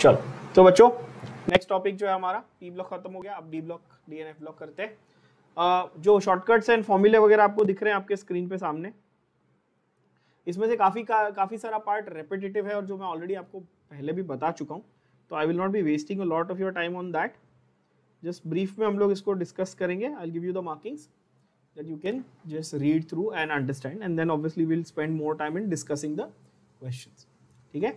चलो तो बच्चों नेक्स्ट टॉपिक जो है हमारा पी ब्लॉक खत्म हो गया, अब D block D and F block करते हैं। जो शॉर्टकट्स एंड फॉर्मूले वगैरह आपको दिख रहे हैं आपके स्क्रीन पे सामने, इसमें से काफी सारा पार्ट रेपिटेटिव है और जो मैं ऑलरेडी आपको पहले भी बता चुका हूँ, तो I will not be wasting a lot of your time on that. Just brief में हम लोग इसको डिस्कस करेंगे। I will give you the markings that you can just read through and understand, and then obviously we'll spend more time in discussing the questions. ठीक है,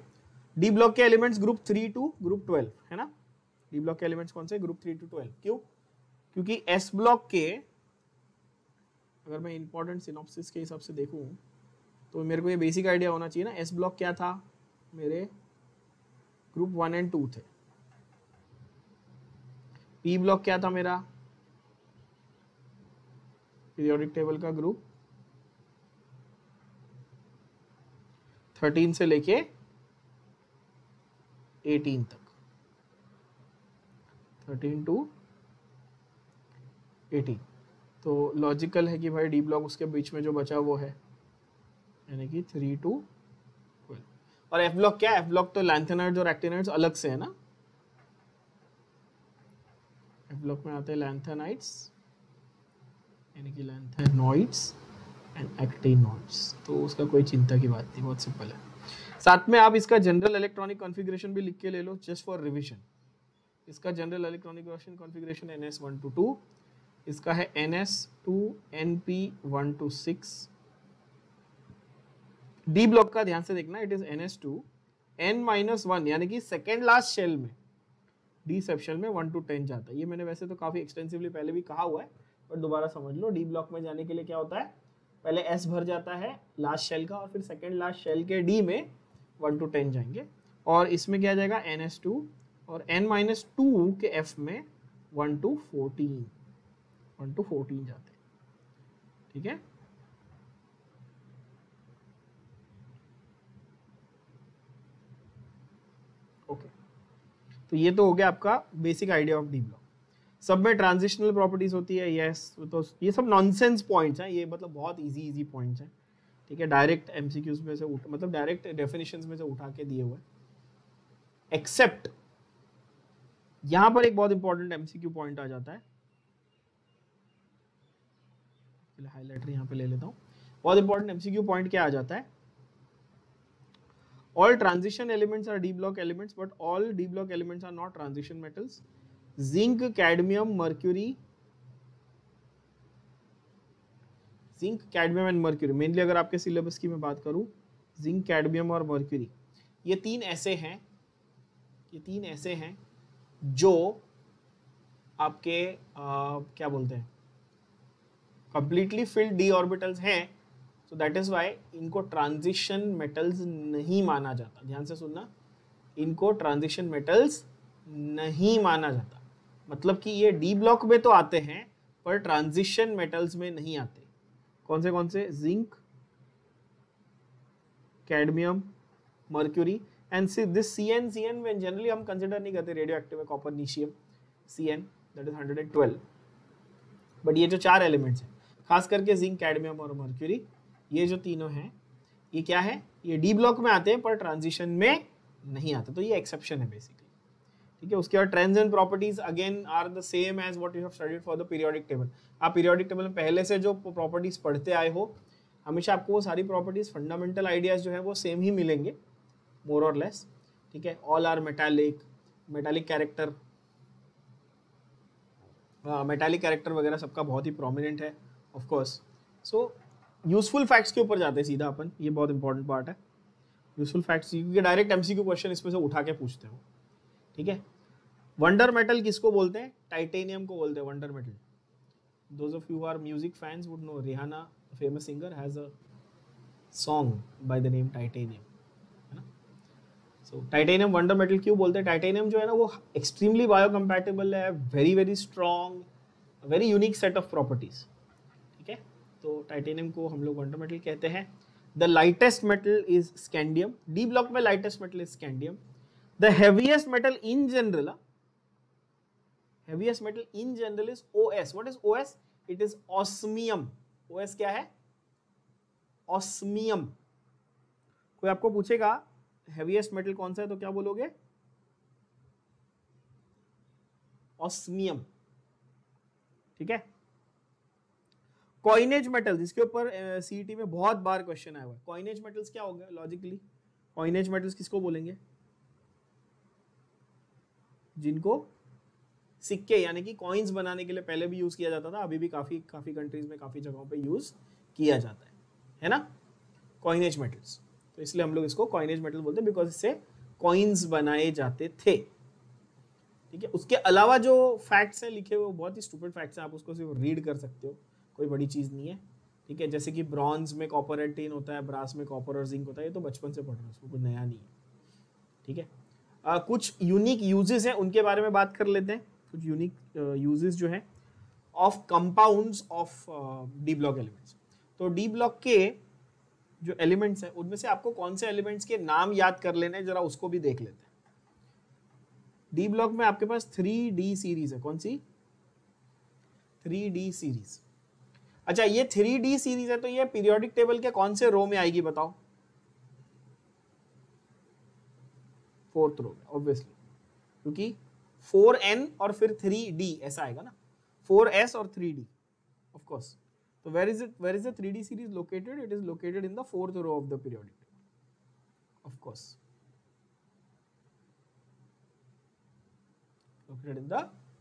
D block के elements group 3 to group 12 है ना। D block के elements कौन से? Group 3 to 12। क्यों? क्योंकि एस ब्लॉक के अगर मैं इंपॉर्टेंट सिनॉप्सिस के हिसाब से देखूं तो मेरे को ये बेसिक आइडिया होना चाहिए ना। एस ब्लॉक क्या था? मेरे ग्रुप 1 एंड 2 थे। पी ब्लॉक क्या था मेरा? पीरियोडिक टेबल का ग्रुप 13 से लेके 18 तक, 13 टू 18। तो लॉजिकल है कि भाई डी ब्लॉक उसके बीच में जो बचा वो है, यानी कि 3 टू 12। और एफ ब्लॉक क्या है? एफ ब्लॉक तो लैंथेनाइड्स और एक्टिनाइड्स अलग से है ना। एफ ब्लॉक में आते हैं लैंथेनाइड्स यानी कि लैंथेनॉइड्स एंड एक्टिनॉइड्स, तो उसका कोई चिंता की बात नहीं, बहुत सिंपल है। साथ में आप इसका जनरल इलेक्ट्रॉनिक कॉन्फ़िगरेशन भी लिख के ले लो जस्ट फॉर रिवीजन। इसका जनरल इलेक्ट्रॉनिक कॉन्फ़िगरेशन NS122, इसका है NS2NP126। डी ब्लॉक का ध्यान से देखना, इट इज NS2 N-1 यानी कि सेकेंड लास्ट शेल में, डी सेप्शन में 1 to 10 जाता है। ये मैंने वैसे तो काफी एक्सटेंसिवली पहले भी कहा हुआ है, और दोबारा समझ लो। डी ब्लॉक में जाने के लिए क्या होता है? पहले एस भर जाता है लास्ट शेल का, और फिर सेकेंड लास्ट शेल के डी में 1 to 10 जाएंगे, और इसमें क्या जाएगा? NS2 और N-2 के एफ में 1 to 14 जाते हैं। ठीक है, ओके। तो ये तो हो गया आपका basic idea of D block. सब में ट्रांजिशनल प्रॉपर्टीज होती है, यस। तो ये सब नॉनसेंस पॉइंट्स हैं, ये मतलब बहुत इजी पॉइंट्स हैं। ठीक है, डायरेक्ट एमसीक्यूज में से मतलब डायरेक्ट डेफिनेशंस में से उठा के दिए हुए, एक्सेप्ट यहां पर एक बहुत इंपॉर्टेंट एमसीक्यू पॉइंट आ जाता है। हाइलाइटर यहां पे ले लेता हूं। बहुत इंपॉर्टेंट एमसीक्यू पॉइंट क्या आ जाता है? All transition elements are D block elements, but all D block elements are not transition metals. Zinc, cadmium, mercury, zinc, cadmium and mercury, mainly अगर आपके सिलेबस की मैं बात करूं, जिंक, कैडमियम और मर्क्यूरी, ये तीन ऐसे हैं जो आपके क्या बोलते हैं, कंप्लीटली फिल्ड डी ऑर्बिटल्स हैं। सो दैट इज व्हाई इनको ट्रांजिशन मेटल्स नहीं माना जाता। ध्यान से सुनना, इनको ट्रांजिशन मेटल्स नहीं माना जाता। मतलब कि ये डी ब्लॉक में तो आते हैं पर ट्रांजिशन मेटल्स में नहीं आते। कौन से? Zinc, cadmium, mercury and this CN में जनरली हम कंसिडर नहीं करते रेडियो एक्टिव है, copernicium, CN that is 112। But ये जो चार एलिमेंट्स हैं, खास करके जिंक, कैडमियम और मर्क्यूरी, ये जो तीनों हैं, ये क्या है? ये डी ब्लॉक में आते हैं पर ट्रांजिशन में नहीं आते, तो ये एक्सेप्शन है बेसिकली। ठीक है, उसके बाद trends and properties again are the same as what you have studied for the periodic table. आप पीरियोडिक टेबल में पहले से जो प्रॉपर्टीज पढ़ते आए हो, हमेशा आपको वो सारी प्रॉपर्टीज, फंडामेंटल आइडियाज जो है वो सेम ही मिलेंगे, मोर और लेस। ठीक है, all are metallic character, metallic character वगैरह सबका बहुत ही प्रोमिनेंट है of course. So useful facts के ऊपर जाते हैं सीधा अपन, ये बहुत इंपॉर्टेंट पार्ट है यूजफुल फैक्ट्स, क्योंकि डायरेक्ट एमसीक्यू क्वेश्चन इसमें से उठा के पूछते हो। ठीक है, वंडर मेटल किसको बोलते हैं? टाइटेनियम को बोलते हैं wonder metal. Those of you are music fans would know, Rihanna famous singer has a song by the name titanium, है ना। सो टाइटेनियम वंडर मेटल क्यों बोलते हैं? टाइटेनियम जो है ना वो एक्सट्रीमली बायोकम्पैटिबल है, very strong, very unique set of properties. ठीक है, तो टाइटेनियम को हम लोग वंडर मेटल कहते हैं। The lightest metal is scandium, D block में lightest metal is scandium. The heaviest metal in general is OS. What is OS? It is osmium. OS क्या है? Osmium. कोई आपको पूछेगा heaviest metal कौन सा है तो क्या बोलोगे? ऑस्मियम, ठीक है। कॉइनेज मेटल्स, इसके ऊपर सीईटी में बहुत बार क्वेश्चन आया हुआ है। कॉइनेज मेटल्स क्या हो गया लॉजिकली? कॉइनेज मेटल्स किसको बोलेंगे? जिनको सिक्के यानी कि कॉइन्स बनाने के लिए पहले भी यूज किया जाता था, अभी भी काफी कंट्रीज में काफी जगहों पे यूज किया जाता है ना, कॉइनेज मेटल्स। तो इसलिए हम लोग इसको कॉइनेज मेटल बोलते हैं, बिकॉज इससे कॉइन्स बनाए जाते थे, ठीक है। उसके अलावा जो फैक्ट्स हैं लिखे हुए वो बहुत ही स्टूपिड फैक्ट्स हैं, आप उसको सिर्फ रीड कर सकते हो, कोई बड़ी चीज नहीं है, ठीक है। जैसे कि ब्रॉन्ज में कॉपर एंड टिन होता है, ब्रास में कॉपर और जिंक होता है, ये तो बचपन से पढ़ रहे हो, उसको कुछ नया नहीं है, ठीक है। कुछ यूनिक यूजेस हैं उनके बारे में बात कर लेते हैं। कुछ यूनिक यूजेस जो है of compounds of D block elements. तो डी ब्लॉक के जो एलिमेंट्स हैं उनमें से आपको कौन से एलिमेंट्स के नाम याद कर लेने हैं, जरा उसको भी देख लेते हैं। डी ब्लॉक में आपके पास 3D सीरीज है, कौन सी? 3D series. अच्छा, ये 3D सीरीज है तो ये पीरियोडिक टेबल के कौन से रो में आएगी बताओ? 4th रो में ऑब्वियसली, क्योंकि 4n और फिर 3D ऐसा आएगा ना, 4s और 3D ऑफ कोर्स। तो where is the 3D series located? It is located in the 4th row of the periodic table, of course, located in the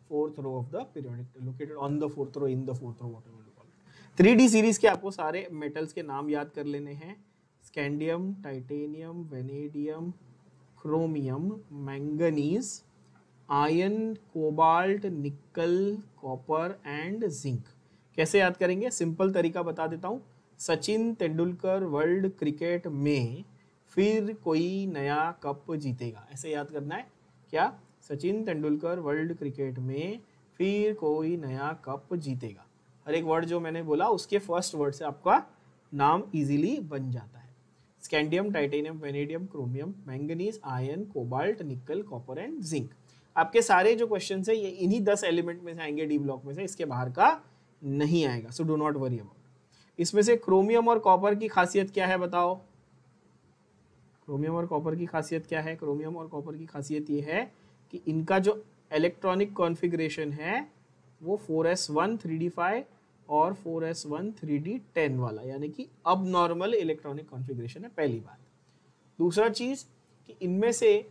4th row of the periodic table, located on the 4th row, in the 4th row, whatever you call it। 3D series के आपको सारे metals के नाम याद कर लेने हैं। Scandium, titanium, vanadium, chromium, manganese, iron, cobalt, निकल, कॉपर एंड जिंक। कैसे याद करेंगे? सिंपल तरीका बता देता हूं। सचिन तेंदुलकर वर्ल्ड क्रिकेट में फिर कोई नया कप जीतेगा, ऐसे याद करना है क्या? सचिन तेंदुलकर वर्ल्ड क्रिकेट में फिर कोई नया कप जीतेगा। हर एक वर्ड जो मैंने बोला उसके फर्स्ट वर्ड से आपका नाम इजीली बन जाता है। Scandium, titanium, vanadium, chromium, manganese, iron, cobalt, निकल, कॉपर एंड जिंक। आपके सारे जो क्वेश्चन है ये इन्हीं 10 एलिमेंट में से आएंगे, डी ब्लॉक में से, इसके बाहर का नहीं आएगा, so do not worry about. इसमें से क्रोमियम और कॉपर की खासियत क्या है बताओ? क्रोमियम और कॉपर की खासियत क्या है? क्रोमियम और कॉपर की खासियत ये है कि इनका जो इलेक्ट्रॉनिक कॉन्फ़िगरेशन है वो 4s1 3d5 और 4s1 3d10 वाला, यानी कि अब नॉर्मल इलेक्ट्रॉनिक कॉन्फ़िगरेशन है, पहली बात। दूसरा चीज कि इनमें से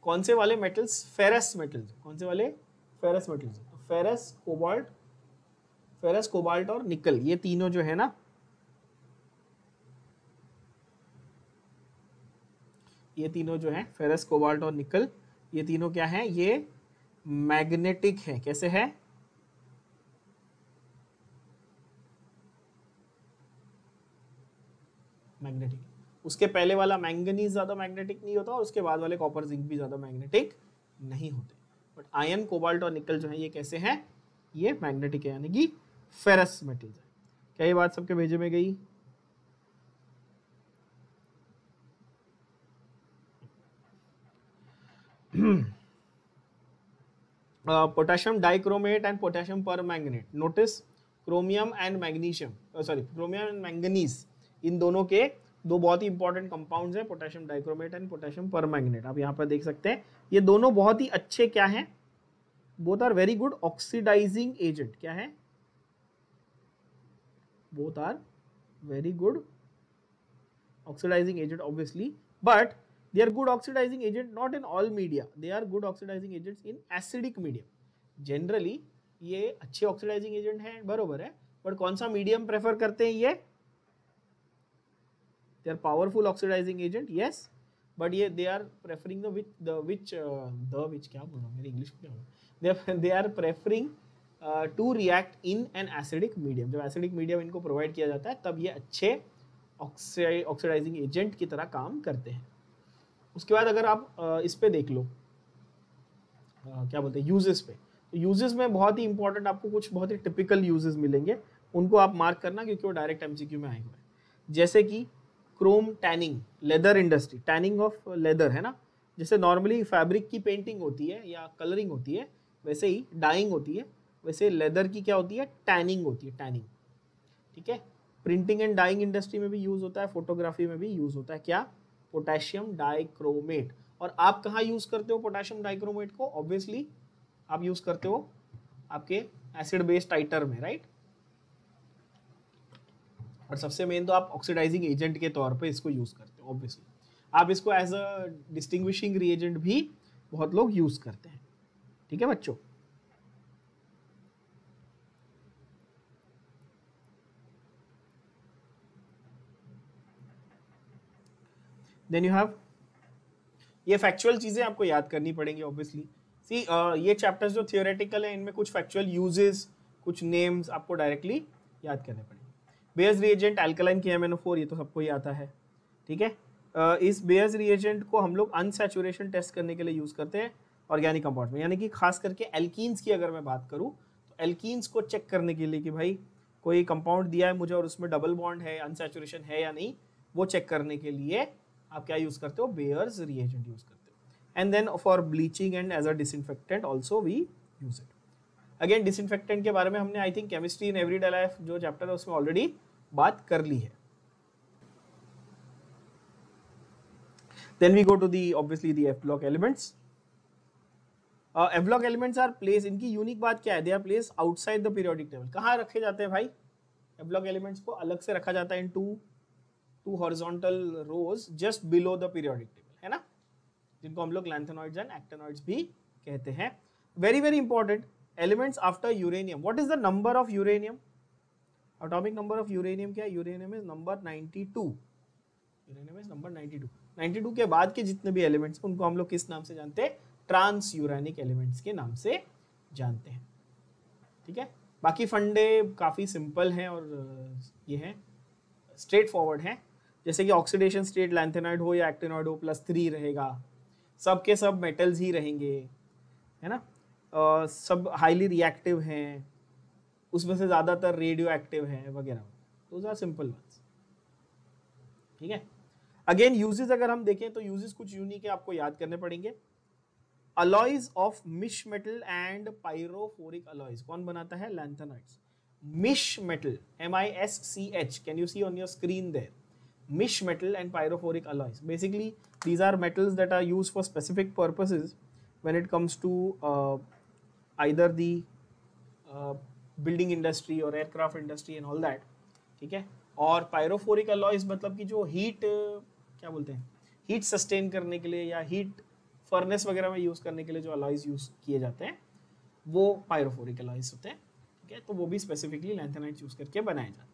कौन से वाले मेटल्स फेरस मेटल्स, कौन से वाले फेरस मेटल्स? तो फेरस, कोबाल्ट और निकल, ये तीनों जो है ना, ये तीनों जो है फेरस, कोबाल्ट और निकल, ये तीनों क्या है? ये मैग्नेटिक है। कैसे है? मैग्नेटिक। उसके पहले वाला मैंगनीज ज्यादा मैग्नेटिक नहीं होता और उसके बाद वाले कॉपर, जिंक भी ज्यादा मैग्नेटिक नहीं होते। बट आयरन, कोबाल्ट और निकल जो है ये कैसे हैं? ये मैग्नेटिक है, यानी कि फेरस मेटल्स है। क्या ये बात सबके भेजे में गई? Potassium dichromate and potassium permanganate. Notice chromium and magnesium, sorry chromium and manganese, इन दोनों के दो बहुत ही इंपॉर्टेंट कंपाउंड्स हैं, potassium dichromate and potassium permanganate. आप यहाँ पर देख सकते हैं ये दोनों बहुत ही अच्छे क्या हैं? Both are very good oxidising agent. क्या है? both are very good oxidizing agent obviously, but they are good oxidizing agent not in all media, they are good oxidizing agents in acidic medium generally। ये अच्छे oxidising agent हैं, बरोबर है, but कौन सा medium prefer करते हैं ये? they are powerful oxidizing agent, yes, but ये they are preferring the which क्या बोल रहा हूँ, मेरी इंग्लिश क्या हो, they are preferring to react in an acidic medium. जब एसिडिक मीडियम इनको प्रोवाइड किया जाता है तब ये अच्छे ऑक्सीडाइजिंग एजेंट की तरह काम करते हैं। उसके बाद अगर आप इस पे देख लो, क्या बोलते हैं, यूजेस पे, तो यूजेस में बहुत ही इंपॉर्टेंट आपको कुछ बहुत ही टिपिकल यूजेस मिलेंगे, उनको आप मार्क करना क्योंकि वो डायरेक्ट एमसीक्यू में आए हुए हैं। जैसे कि Chrome tanning, leather industry, tanning of leather है ना, जैसे नॉर्मली फैब्रिक की पेंटिंग होती है या कलरिंग होती है, वैसे ही डाइंग होती है, वैसे लेदर की क्या होती है? टैनिंग होती है, टैनिंग, ठीक है। प्रिंटिंग एंड डाइंग इंडस्ट्री में भी यूज होता है, फोटोग्राफी में भी यूज होता है, क्या? Potassium dichromate. और आप कहाँ यूज करते हो पोटेशियम डाइक्रोमेट को? ऑब्वियसली आप यूज करते हो आपके एसिड बेस टाइटर में, राइट। और सबसे मेन तो आप ऑक्सीडाइजिंग एजेंट के तौर पे इसको यूज करते हो ऑब्वियसली। आप इसको एज अ डिस्टिंग्विशिंग रिएजेंट भी बहुत लोग यूज करते हैं, ठीक है बच्चों। देन यू हैव, ये फैक्चुअल चीजें आपको याद करनी पड़ेंगी ऑब्वियसली। सी ये चैप्टर्स जो थियोरेटिकल है इनमें कुछ फैक्चुअल यूजेस, कुछ नेम्स आपको डायरेक्टली याद करने पड़ेंगे। बेयर्स रिएजेंट अल्कलाइन KMnO4, ये तो सबको ही आता है, ठीक है। इस बेयर्स रिएजेंट को हम लोग अनसैचुरेशन टेस्ट करने के लिए यूज करते हैं ऑर्गेनिक कंपाउंड में, यानी कि खास करके एल्कीन्स की अगर मैं बात करूं तो एल्कीन्स को चेक करने के लिए कि भाई कोई कंपाउंड दिया है मुझे और उसमें डबल बॉन्ड है, अनसैचुरेशन है या नहीं, वो चेक करने के लिए आप क्या यूज करते हो, बेयर्स रिएजेंट यूज करते हो। And then for bleaching and as a disinfectant also we use it. Again disinfectant के बारे में हमने I think chemistry in everyday life जो चैप्टर है उसमें ऑलरेडी बात कर ली है। Then we go to the obviously the F block elements. F block elements are placed, इनकी यूनिक बात क्या है, they are placed outside the periodic table। कहाँ रखे जाते हैं भाई, F block elements को अलग से रखा जाता है in two horizontal rows just below the periodic table, है ना, जिनको हम लोग लैंथेनॉइड्स एंड एक्टिनॉइड्स भी कहते हैं। Very very important, elements after uranium, what is the number of uranium, atomic number of uranium क्या है, uranium is number 92, uranium is number 92। 92 के बाद के जितने भी एलिमेंट्स उनको हम लोग किस नाम से जानते हैं, ट्रांस यूरेनिक एलिमेंट्स के नाम से जानते हैं, ठीक है। बाकी फंडे काफी सिंपल हैं और ये हैं स्ट्रेट फॉरवर्ड हैं, जैसे कि ऑक्सीडेशन स्टेट लैंथेनॉइड हो या एक्टिनॉइड हो +3 रहेगा, सब के सब मेटल्स ही रहेंगे, है ना, सब हाईली रिएक्टिव हैं, उसमें से ज्यादातर रेडियो एक्टिव हैं वगैरह, दोज आर सिंपल वंस, ठीक है। अगेन यूजेस अगर हम देखें तो यूजेस कुछ यूनिक है, आपको याद करने पड़ेंगे। Alloys of misch metal and pyrophoric alloys कौन बनाता है, lanthanoids. Misch metal MISCH, can you see on your screen there, misch metal and pyrophoric alloys. Basically, these are metals that are used for specific purposes when it comes to either the building industry or aircraft industry and all that, ठीक है। और pyrophoric alloys मतलब कि जो heat क्या बोलते हैं, heat sustain करने के लिए या heat furnace वगैरह में यूज करने के लिए जो alloys यूज किए जाते हैं वो pyrophoric alloys होते हैं, ठीक है। तो वो भी specifically lanthanides यूज करके बनाए जाते हैं।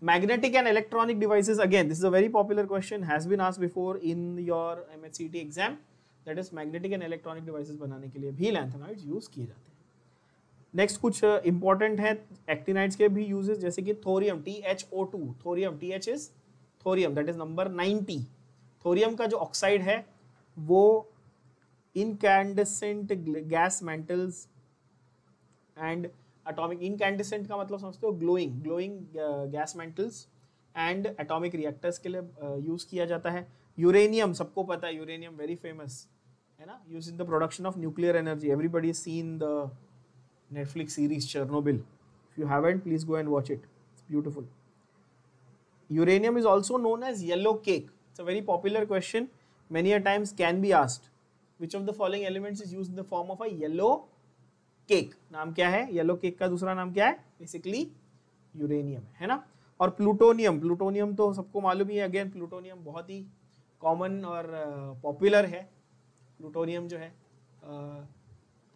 Magnetic and electronic devices, again this is a very popular question, has been asked before in your MHCT exam, that is magnetic and electronic devices बनाने के लिए भी lanthanoids यूज किए जाते हैं। नेक्स्ट कुछ इंपॉर्टेंट है एक्टिनाइड्स के भी यूजेस, जैसे कि thorium THO2, thorium TH is thorium, that is number 90। Thorium का जो ऑक्साइड है वो incandescent gas metals and atomic, incandescent का मतलब समझते हो glowing gas metals and atomic reactors के लिए यूज किया जाता है। यूरेनियम सबको पता है, यूरेनियम वेरी फेमस है ना, use in the production of nuclear energy, everybody has seen the Netflix series Chernobyl. If you haven't, please go and watch it. It's beautiful. Uranium is also known as yellow cake. It's a very popular question. Many a times can be asked. Which of the following elements is used in the form of a yellow cake? नाम क्या है yellow cake का दूसरा नाम क्या है? Basically uranium है ना। और प्लूटोनियम, प्लूटोनियम तो सबको मालूम ही है, अगेन प्लूटोनियम बहुत ही कॉमन और पॉपुलर है। प्लूटोनियम जो है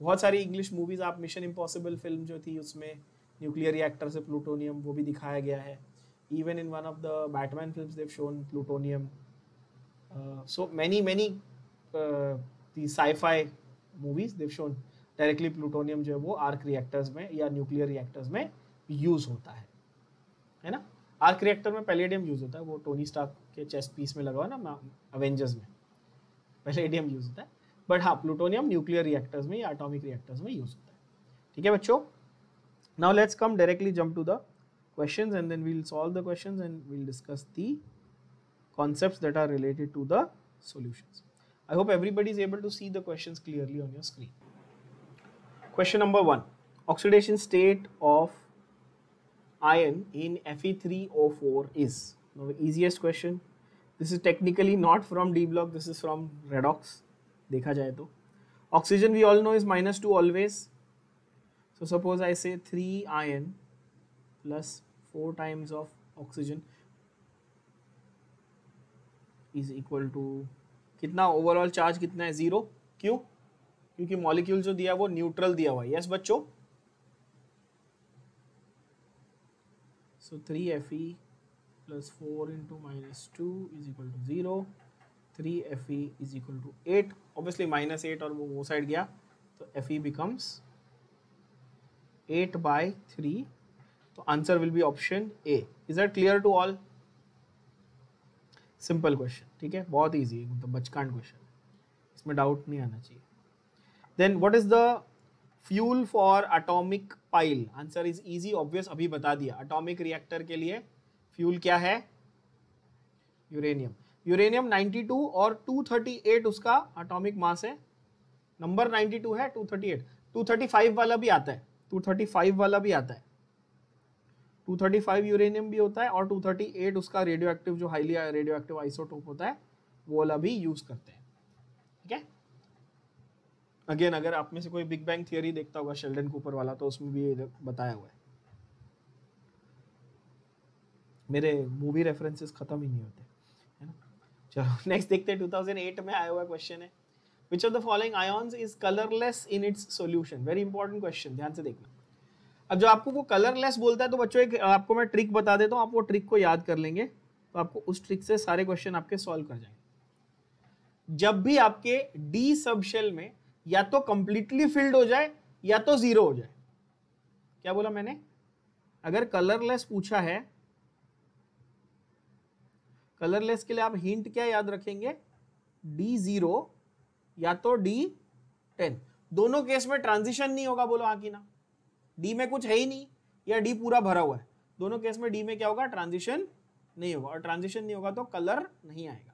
बहुत सारी इंग्लिश मूवीज, आप मिशन इम्पॉसिबल फिल्म जो थी उसमें न्यूक्लियर रिएक्टर से प्लूटोनियम वो भी दिखाया गया है। Even in one of the Batman films they have shown plutonium. So many the sci-fi movies they have shown directly plutonium जो है वो आर्क रिएक्टर्स में या न्यूक्लियर रिएक्टर्स में यूज होता है ना। आर्क रिएक्टर में पैलेडियम यूज होता है, वो टोनी स्टार्क के चेस्ट पीस में लगा हुआ ना अवेंजर्स में, पैलेडियम यूज होता है। बट हाँ, प्लूटोनियम न्यूक्लियर रिएक्टर्स में या एटॉमिक रिएक्टर्स में यूज होता है, ठीक है बच्चों। Now let's come directly jump to the questions and then we will solve the questions and we will discuss the concepts that are related to the solutions. I hope everybody is able to see the questions clearly on your screen. Question number 1, oxidation state of iron in Fe3O4 is, now the easiest question, this is technically not from D block, this is from redox देखा जाए तो। Oxygen we all know is -2 always. So suppose I say 3 iron plus 4 times of oxygen is equal to कितना overall charge कितना है 0. क्यों? क्योंकि molecule जो दिया वो न्यूट्रल दिया हुआ है. यस बच्चों. So 3Fe plus 4 into -2 is equal to 0. 3Fe is equal to 8. Obviously -8 और वो साइड गया तो Fe becomes 8/3. तो answer will be option A. Is that clear to all? Simple question. ठीक है, बहुत इजी, मतलब बचकान क्वेश्चन, इसमें डाउट नहीं आना चाहिए. Then what is the fuel for atomic pile? Answer is easy obvious, अभी बता दिया. एटॉमिक रिएक्टर के लिए फ्यूल क्या है? यूरेनियम. यूरेनियम 92 और 238 उसका एटॉमिक मास है. नंबर 92 है, 238. 235 वाला भी आता है, 235 वाला भी आता है. 235 यूरेनियम भी होता है और 238 उसका रेडियो एक्टिव, जो हाईली रेडियो एक्टिव आइसोटोप होता है, वो वाला भी यूज करते हैं. ठीक है. अगेन अगर आप में से कोई बिग बैंग थियरी देखता होगा शेल्डन कूपर वाला, तो उसमें भी ये बताया हुआ है. मेरे मूवी रेफरेंसेस खत्म ही नहीं होते, है ना. चलो नेक्स्ट देखते हैं. 2008 में आया हुआ क्वेश्चन है. Which of the following ions is colorless in its solution? Very important question, ध्यान से देखना. अब जो आपको वो कलरलेस बोलता है, तो बच्चों एक आपको मैं ट्रिक बता देता हूँ, आप वो ट्रिक को याद कर लेंगे तो आपको उस ट्रिक से सारे क्वेश्चन आपके सॉल्व कर जाएंगे. जब भी आपके डी सब शेल में या तो कंप्लीटली फिल्ड हो जाए या तो 0 हो जाए. क्या बोला मैंने? अगर कलरलेस पूछा है, कलरलेस के लिए आप हिंट क्या याद रखेंगे? D0 या तो D10. दोनों केस में ट्रांजिशन नहीं होगा. बोलो हाँ कि ना? डी में कुछ है ही नहीं या डी पूरा भरा हुआ है. दोनों केस में डी में क्या होगा? ट्रांजिशन नहीं होगा. और ट्रांजिशन नहीं होगा तो कलर नहीं आएगा.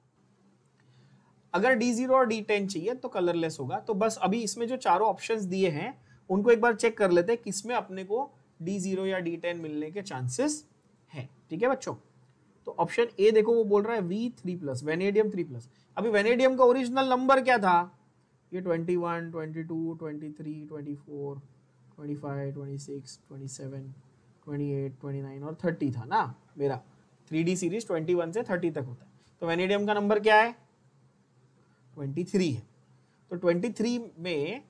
अगर D0 और D10 चाहिए तो कलरलेस होगा. तो बस अभी इसमें जो चारों ऑप्शंस दिए हैं उनको एक बार चेक कर लेते हैं किसमें अपने को D0 या D10 मिलने के चांसेस हैं. ठीक है बच्चों. तो ऑप्शन ए देखो, वो बोल रहा है V3+, वेनेडियम 3+. अभी वेनेडियम का ओरिजिनल नंबर क्या था? ये 21, 22, 23, 24, 25, 26, 27, 28, 29 और 30 था ना मेरा. 3D सीरीज 21 से 30 तक होता है. तो वेनेडियम का नंबर क्या है? 23 है. तो 23 में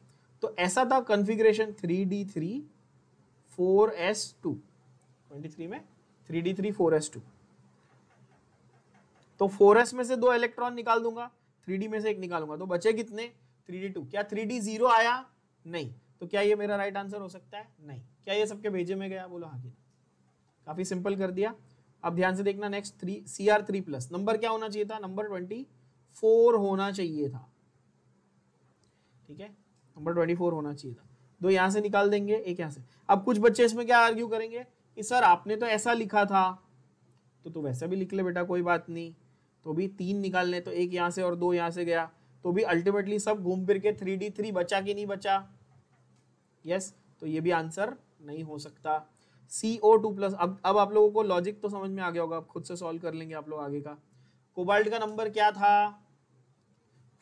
तो ऐसा था कॉन्फ़िगरेशन 3D3 4s2. 23 में 3D3 4s2. तो 4s में से 2 इलेक्ट्रॉन निकाल दूंगा, 3D में से 1 निकालूंगा, तो बचे कितने? 3D2. क्या 3D0 आया? नहीं. तो क्या ये मेरा राइट आंसर हो सकता है? नहीं. क्या ये सबके भेजे में गया? बोलो हाँ. काफी सिंपल कर दिया. अब ध्यान से देखना. Next Cr3+. नंबर क्या होना चाहिए था? नंबर 24 होना चाहिए था. ठीक है, नंबर 24 होना चाहिए था. 2 यहां से निकाल देंगे, 1 यहां से. अब कुछ बच्चे इसमें क्या आर्ग्यू करेंगे कि सर आपने तो ऐसा लिखा था, तो तू वैसा भी लिख ले बेटा, कोई बात नहीं. तो भी 3 निकालने, तो 1 यहां से और 2 यहां से गया, तो भी अल्टीमेटली सब घूम फिर के 3D3 बचा कि नहीं बचा? यस. तो ये भी आंसर नहीं हो सकता. CO2+. अब आप लोगों को लॉजिक तो समझ में आ गया होगा, आप खुद से सॉल्व कर लेंगे आप लोग आगे का. कोबाल्ट का नंबर क्या था?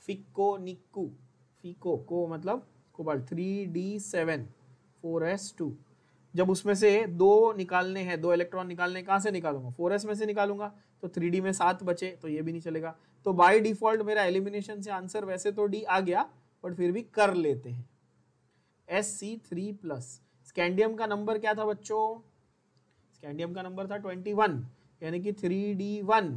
फिको को मतलब कोबाल्ट 3D7 4s2. जब उसमें से 2 निकालने हैं, 2 इलेक्ट्रॉन निकालने, कहाँ से निकालूंगा? 4s में से निकालूंगा. तो 3D में 7 बचे, तो ये भी नहीं चलेगा. तो बाय डिफॉल्ट मेरा एलिमिनेशन से आंसर वैसे तो D आ गया, बट फिर भी कर लेते हैं. Sc3+. स्कैंडियम का नंबर क्या था बच्चों? स्कैंडियम का नंबर था 21, यानी कि 3D1.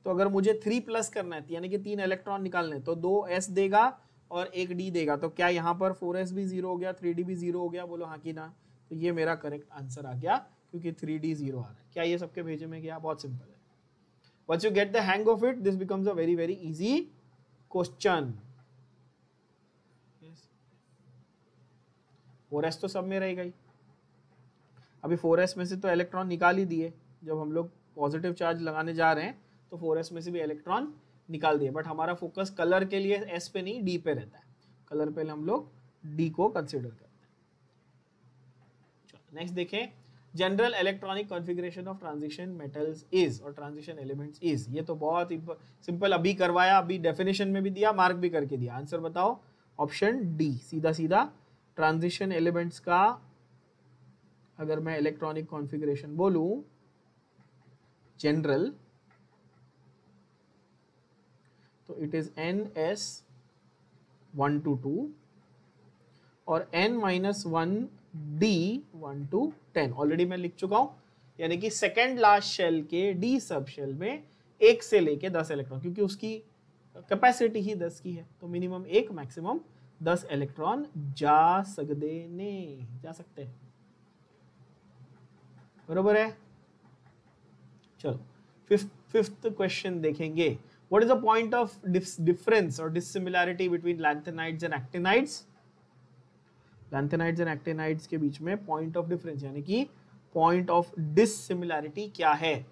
तो अगर मुझे 3+ करना है, यानी कि 3 इलेक्ट्रॉन निकालने, तो 2 S देगा और 1 D देगा. तो क्या यहाँ पर 4s भी 0 हो गया, 3D भी 0 हो गया? बोलो हाँ कि ना? तो ये मेरा करेक्ट आंसर आ गया, क्योंकि 3D 0 आ रहा है. क्या ये सबके भेजे में गया? बहुत सिंपल है. Once you get the hang of it, this becomes a very very easy question. 4s तो सब में रह गई. अभी 4s में से तो इलेक्ट्रॉन निकाल ही दिए. जब हम लोग पॉजिटिव चार्ज लगाने जा रहे हैं तो 4s में से भी इलेक्ट्रॉन निकाल दिए. बट हमारा फोकस कलर के लिए s पे नहीं, d पे रहता है. कलर पे हम लोग d को कंसिडर करते हैं. नेक्स्ट देखें. General electronic configuration of transition metals is, और ट्रांजिशन एलिमेंट्स इज. ये तो बहुत ही सिंपल, अभी करवाया, अभी डेफिनेशन में भी दिया, मार्क भी करके दिया. आंसर बताओ. ऑप्शन डी सीधा सीधा ट्रांजिशन एलिमेंट्स का अगर मैं इलेक्ट्रॉनिक कॉन्फ़िगरेशन बोलूं जनरल, तो इट इज NS1 to 2 और N-1D 1 to 10 ऑलरेडी मैं लिख चुका हूं, यानी कि सेकेंड लास्ट शेल के डी सब शेल में 1 से लेके 10 इलेक्ट्रॉन, क्योंकि उसकी कैपेसिटी ही 10 की है, तो मिनिमम 1 मैक्सिमम 10 इलेक्ट्रॉन जा सकते हैं। बरोबर है। चलो फिफ्थ क्वेश्चन देखेंगे। What is the point of difference और dissimilarity between lanthanides and actinides? Lanthanides and actinides के बीच में पॉइंट ऑफ डिफरेंस यानी कि पॉइंट ऑफ डिसिमिलैरिटी क्या है?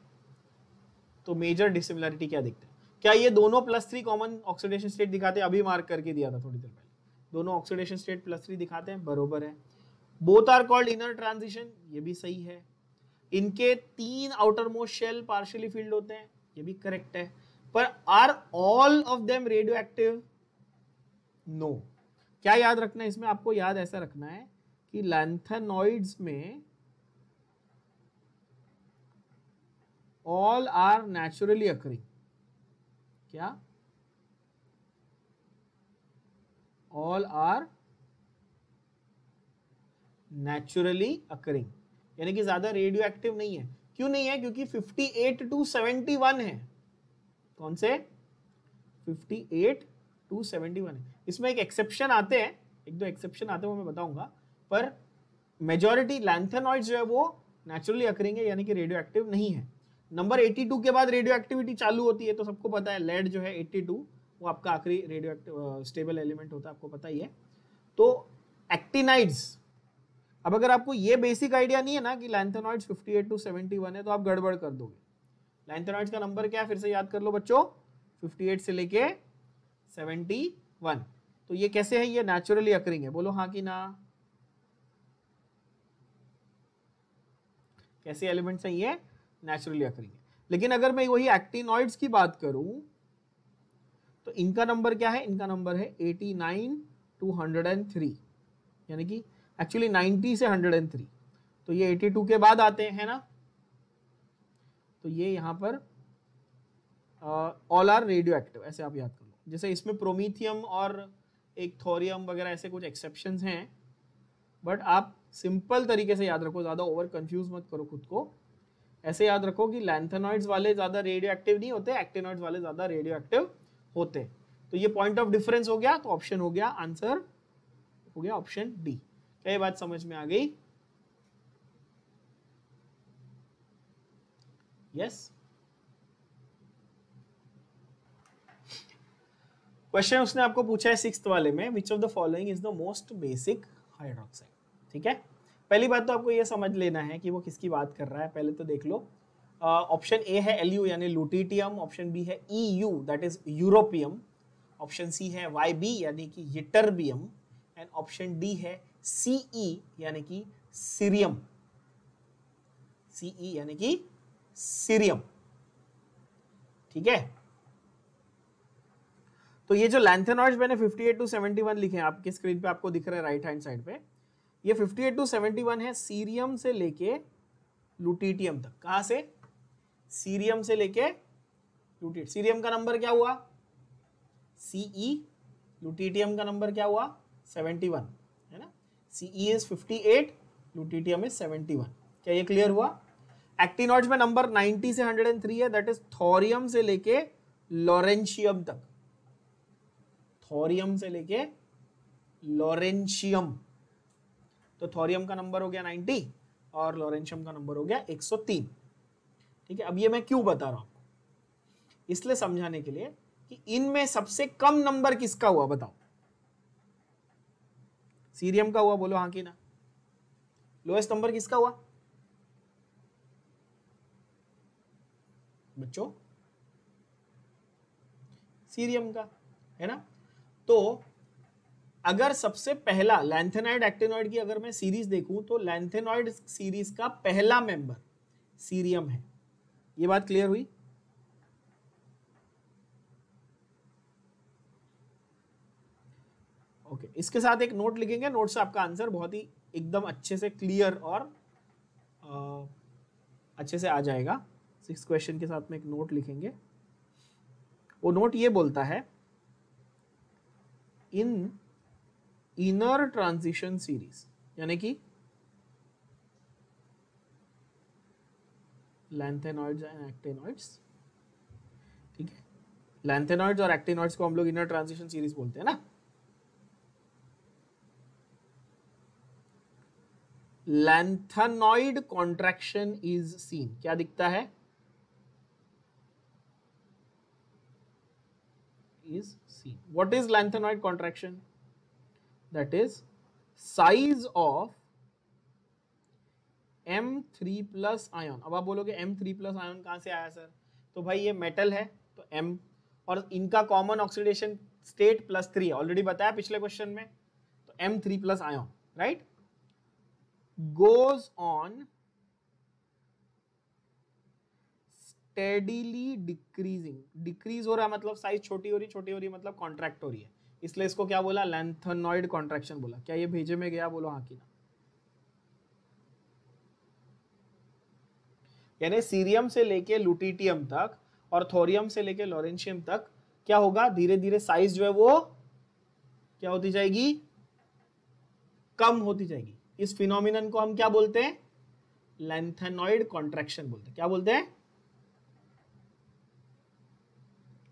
तो मेजर डिसिमिलैरिटी क्या दिखता है? क्या ये दोनों +3 कॉमन ऑक्सीडेशन स्टेट दिखाते हैं? अभी मार्क करके दिया था थोड़ी देर पहले, दोनों ऑक्सीडेशन स्टेट +3 दिखाते हैं, बरोबर है। Both are called inner transition, ये भी सही है। इनके 3 outermost shell partially filled होते हैं, ये भी करेक्ट है। पर are all of them radioactive? No. क्या याद रखना है इसमें? आपको याद ऐसा रखना है कि लैंथेनॉइड्स में ऑल आर नेचुरली अकरिंग। क्या? ऑल आर नेचुरली अकरिंग, यानी कि ज्यादा रेडियो एक्टिव नहीं है। क्यों नहीं है? क्योंकि 58 to 71 है। कौन से? 58 to 71 है। इसमें एक एक्सेप्शन आते हैं, 1-2 एक्सेप्शन आते हैं, वो मैं बताऊंगा, पर मेजॉरिटी लैंथेनॉइड्स जो है वो नेचुरली अकरिंग है, यानी कि रेडियो एक्टिव नहीं है। नंबर 82 के बाद रेडियो एक्टिविटी चालू होती है, तो सबको पता है लेड जो है 82 वो आपका आखिरी रेडियो एक्टिव स्टेबल एलिमेंट होता है, आपको पता ही है। तो एक्टिनाइड्स, अब अगर आपको ये बेसिक आइडिया नहीं है ना कि लैंथेनॉइड्स 58 to 71 है, तो आप गड़बड़ कर दोगे। लैंथेनॉइड्स का नंबर क्या है फिर से याद कर लो बच्चों, 58 से लेके 71। तो ये कैसे है? ये नेचुरली अकरिंग है, बोलो हाँ कि ना। कैसे एलिमेंट्स हैं ये? नेचुरली अकरिंग है। लेकिन अगर मैं वही एक्टिनॉइड्स की बात करूं तो इनका नंबर क्या है? इनका नंबर है 89 to 103, यानी कि एक्चुअली 90 से 103, तो ये 82 के बाद आते हैं ना। तो ये यहां पर ऑल आर रेडियो एक्टिव, ऐसे आप याद कर लो। जैसे इसमें प्रोमीथियम और एक थोरियम वगैरह ऐसे कुछ एक्सेप्शंस हैं, बट आप सिंपल तरीके से याद रखो, ज्यादा ओवर कंफ्यूज मत करो खुद को। ऐसे याद रखो कि लैंथेनॉइड्स वाले ज्यादा रेडियो एक्टिव नहीं होते, एक्टिनॉइड्स वाले ज्यादा रेडियो एक्टिव होते। तो ये पॉइंट ऑफ डिफरेंस हो गया, तो ऑप्शन हो गया, आंसर हो गया ऑप्शन डी। क्या ये बात समझ में आ गई? यस। क्वेश्चन उसने आपको पूछा है 6th वाले में, विच of the following is the most basic hydroxide. ठीक है, पहली बात तो आपको ये समझ लेना है कि वो किसकी बात कर रहा है, पहले तो देख लो। ऑप्शन ए है Lu यानी लुटिटियम, ऑप्शन बी है EU that is europium, option C है YB यानी कि यिटरबियम, एंड ऑप्शन डी है CE यानी कि सीरियम। CE यानी कि सीरियम। ठीक है, तो ये जो लैंथेनॉइड्स मैंने 58 to 71 लिखे हैं आपके स्क्रीन पे, आपको दिख रहा है राइट हैंड साइड पे, ये 58 to 71 है सीरियम से लेके लुटिटियम तक। कहां से? सीरियम से लेके लुटिटियम। सीरियम का नंबर क्या हुआ? CE। लुटिटियम का नंबर क्या हुआ? 71, है ना। CE is 58, lutetium is 71। क्या ये क्लियर हुआ? एक्टिनॉइड्स में नंबर 90 से 103 है, दैट इज थोरियम से लेके लॉरेंशियम तक। थोरियम से लेके लॉरेंशियम, तो थोरियम का नंबर हो गया 90 और लॉरेंशियम का नंबर हो गया 103। ठीक है, अब ये मैं क्यों बता रहा हूं? इसलिए समझाने के लिए कि इनमें सबसे कम नंबर किसका हुआ बताओ। सीरियम का हुआ, बोलो हाँ कि ना। लोएस्ट नंबर किसका हुआ बच्चों? सीरियम का, है ना। तो अगर सबसे पहला लैंथेनाइड एक्टिनॉइड की अगर मैं सीरीज देखूं तो लैंथेनॉइड सीरीज का पहला मेंबर सीरियम है। ये बात क्लियर हुई? ओके, इसके साथ एक नोट लिखेंगे, नोट से आपका आंसर बहुत ही एकदम अच्छे से क्लियर और अच्छे से आ जाएगा। 6 क्वेश्चन के साथ में एक नोट लिखेंगे। वो नोट ये बोलता है, इन इनर ट्रांजिशन सीरीज, यानी कि लैंथेनॉइड्स एंड एक्टिनॉइड्स, ठीक है, लैंथेनॉइड्स और एक्टिनॉइड्स को हम लोग इनर ट्रांजिशन सीरीज बोलते हैं ना। लैंथेनॉइड कॉन्ट्रैक्शन इज सीन, क्या दिखता है? Is seen. What is lanthanoid contraction? That is size of M3 plus ion. अब आप बोलोगे M3 प्लस आयन कहां से आया सर? तो भाई ये मेटल है तो M, और इनका कॉमन ऑक्सीडेशन स्टेट +3 है, ऑलरेडी बताया पिछले क्वेश्चन में। तो M3 plus ion, right, goes on steadily decreasing, decrease हो रहा है मतलब साइज छोटी हो रही मतलब कॉन्ट्रैक्ट हो रही है, इसलिए इसको क्या बोला? लैंथेनॉइड कॉन्ट्रैक्शन बोला। क्या ये भेजे में गया? बोलो हाँ कि ना। यानी सीरियम से लेके लुटिटियम तक और थोरियम से लेके लॉरेंशियम तक क्या होगा? धीरे धीरे साइज जो है वो क्या होती जाएगी? कम होती जाएगी। इस फिनोमिनन को हम क्या बोलते हैं? लैंथेनॉइड कॉन्ट्रैक्शन बोलते हैं। क्या बोलते हैं?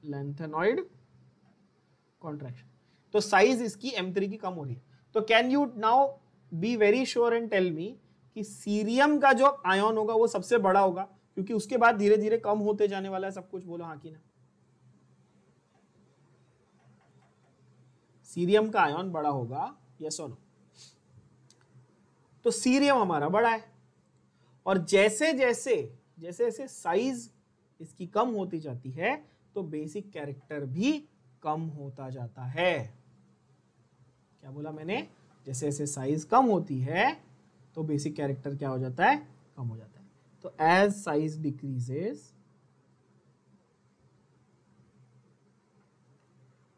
Lanthanoid contraction. तो साइज इसकी M3 की कम हो रही है। तो can you now be very sure and tell me कि सीरियम का जो आयन होगा वो सबसे बड़ा होगा, क्योंकि उसके बाद धीरे धीरे कम होते जाने वाला है सब कुछ। बोलो हाँ कि ना। सीरियम का आयन बड़ा होगा, यस और नो? तो सीरियम हमारा बड़ा है, और जैसे जैसे साइज इसकी कम होती जाती है तो बेसिक कैरेक्टर भी कम होता जाता है। क्या बोला मैंने? जैसे जैसे साइज कम होती है तो बेसिक कैरेक्टर क्या हो जाता है? कम हो जाता है। तो as size decreases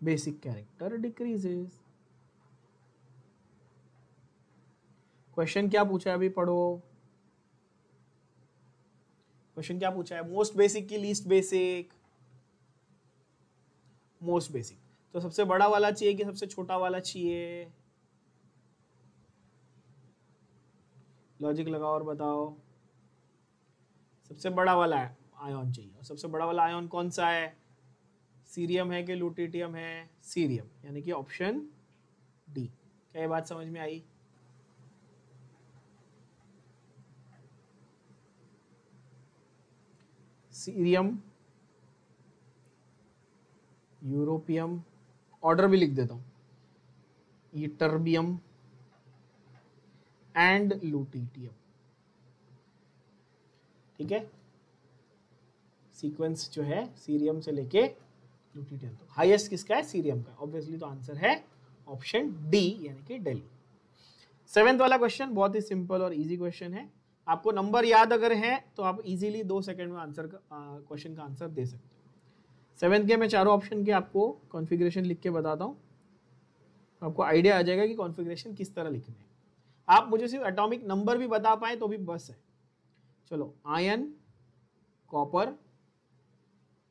basic character decreases. Question क्या पूछा है अभी पढ़ो। क्वेश्चन क्या पूछा है? मोस्ट बेसिक की लीस्ट बेसिक? Most basic. तो सबसे बड़ा वाला चाहिए कि सबसे छोटा वाला चाहिए? लॉजिक लगाओ और बताओ। सबसे बड़ा वाला आयन चाहिए, और सबसे बड़ा वाला आयन कौन सा है? सीरियम है कि लुटिटियम है? सीरियम, यानी कि ऑप्शन डी। क्या ये बात समझ में आई? सीरियम, यूरोपियम, ऑर्डर भी लिख देता हूं, यटर्बियम एंड लुटिटियम, ठीक है। सीक्वेंस जो है सीरियम से लेके लुटिटियम, तो हाईएस्ट किसका है? सीरियम का, ऑब्वियसली। तो आंसर है ऑप्शन डी, यानी कि दिल्ली। 7th वाला क्वेश्चन बहुत ही सिंपल और इजी क्वेश्चन है। आपको नंबर याद अगर है तो आप इजीली 2 सेकंड में आंसर क्वेश्चन का आंसर दे सकते हो। 7th के मैं चारों ऑप्शन के आपको कॉन्फ़िगरेशन लिख के बताता हूँ, आपको आइडिया आ जाएगा कि कॉन्फ़िगरेशन किस तरह लिखना है। आप मुझे सिर्फ एटॉमिक नंबर भी बता पाए तो भी बस है। चलो, आयन, कॉपर,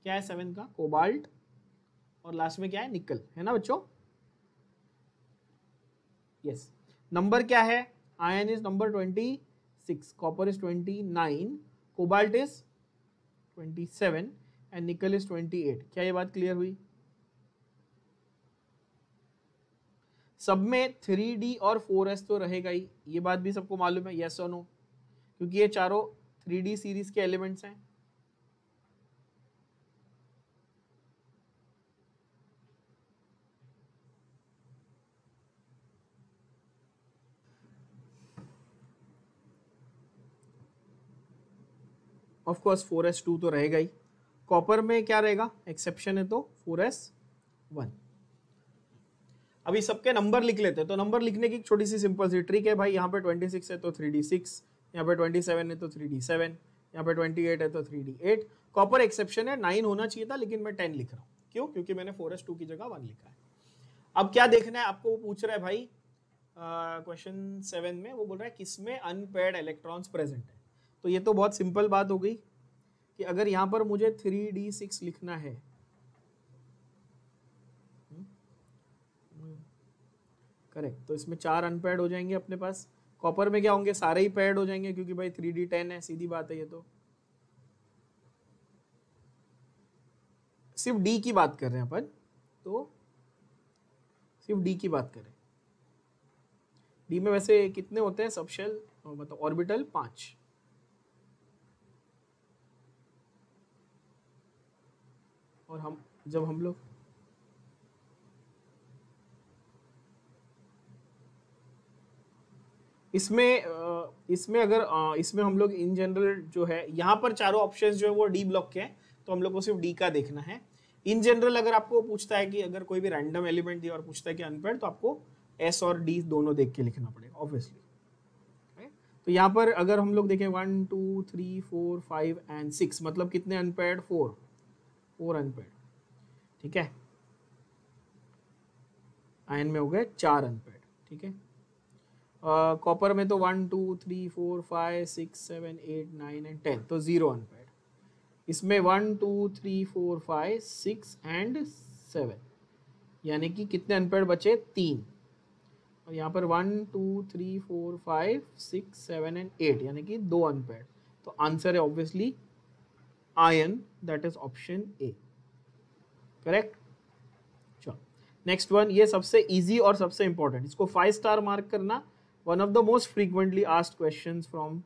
क्या है 7 का? कोबाल्ट, और लास्ट में क्या है? निकल, है ना बच्चों? यस। नंबर क्या है? Ion is number 26, copper is 29, cobalt is 27 and निकल इज 28। क्या ये बात क्लियर हुई? सब में 3D और 4s तो रहेगा ही, ये बात भी सबको मालूम है, यस और नो? क्योंकि ये चारों 3D सीरीज के एलिमेंट्स हैं। ऑफ कोर्स 4s2 तो रहेगा ही। कॉपर में क्या रहेगा? एक्सेप्शन है तो 4s1। अभी सबके नंबर लिख लेते हैं। तो नंबर लिखने की छोटी सी सिंपल सी ट्रिक है भाई। यहाँ पे 26 है तो 3d6, यहाँ पे 27 है तो 3d7, यहाँ पे 28 है तो 3d8। कॉपर एक्सेप्शन है, 9 होना चाहिए था लेकिन मैं 10 लिख रहा हूँ। क्यों? क्योंकि मैंने 4s2 की जगह 1 लिखा है। अब क्या देखना है आपको, वो पूछ रहा है भाई क्वेश्चन 7 में, वो बोल रहा है किसमें अनपेयर्ड इलेक्ट्रॉन्स प्रेजेंट है। तो ये तो बहुत सिंपल बात हो गई कि अगर यहाँ पर मुझे 3d6 लिखना है, करेक्ट, तो इसमें 4 अनपेयर्ड हो जाएंगे अपने पास। कॉपर में क्या होंगे, सारे ही पेयर्ड हो जाएंगे क्योंकि भाई 3d10 है, सीधी बात है ये तो। सिर्फ डी की बात कर रहे हैं अपन, तो सिर्फ डी की बात करें। डी में वैसे कितने होते हैं सब शेल, मतलब ऑर्बिटल 5। और हम लोग इसमें अगर इसमें हम लोग इन जनरल जो है, यहाँ पर चारों ऑप्शंस जो है वो डी ब्लॉक के हैं, तो हम लोग को सिर्फ डी का देखना है। इन जनरल अगर आपको पूछता है कि अगर कोई भी रैंडम एलिमेंट दिया और पूछता है कि अनपेयर्ड, तो आपको एस और डी दोनों देख के लिखना पड़ेगा ऑब्वियसली। तो यहाँ पर अगर हम लोग देखें 1 2 3 4 5 एंड 6, मतलब कितने अनपेयर्ड, 4 अनपेयर्ड, ठीक है। आयन में हो गए 4 अनपेयर्ड, ठीक है। कॉपर में तो 1 2 3 4 5 6 7 8 9 एंड 10, तो 0 अनपेयर्ड। इसमें 1 2 3 4 5 6 एंड 7, यानी कि कितने अनपेयर्ड बचे, 3। और यहाँ पर 1 2 3 4 5 6 7 एंड 8, यानी कि 2 अनपेयर्ड। तो आंसर है obviously ion, that is option A, correct. चलो नेक्स्ट वन, ये सबसे इजी और सबसे इंपॉर्टेंट, इसको 5 स्टार मार्क करना। One of the most frequently asked questions from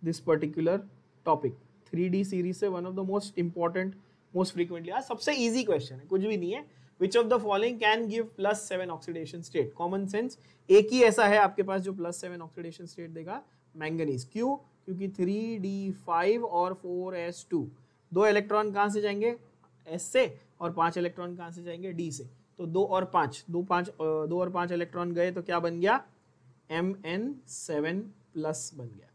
this particular topic, 3D series से one of the most important, most frequently asked, सबसे easy question है, कुछ भी नहीं है। Which of the following can give +7 oxidation state? Common sense, एक ही ऐसा है आपके पास जो +7 ऑक्सीडेशन स्टेट देगा, मैंगनीज। क्यों? क्योंकि 3d5 और 4s2, 2 इलेक्ट्रॉन कहाँ से जाएंगे, s से, और 5 इलेक्ट्रॉन कहाँ से जाएंगे, d से। तो 2 और 5 इलेक्ट्रॉन गए तो क्या बन गया, Mn7+ बन गया।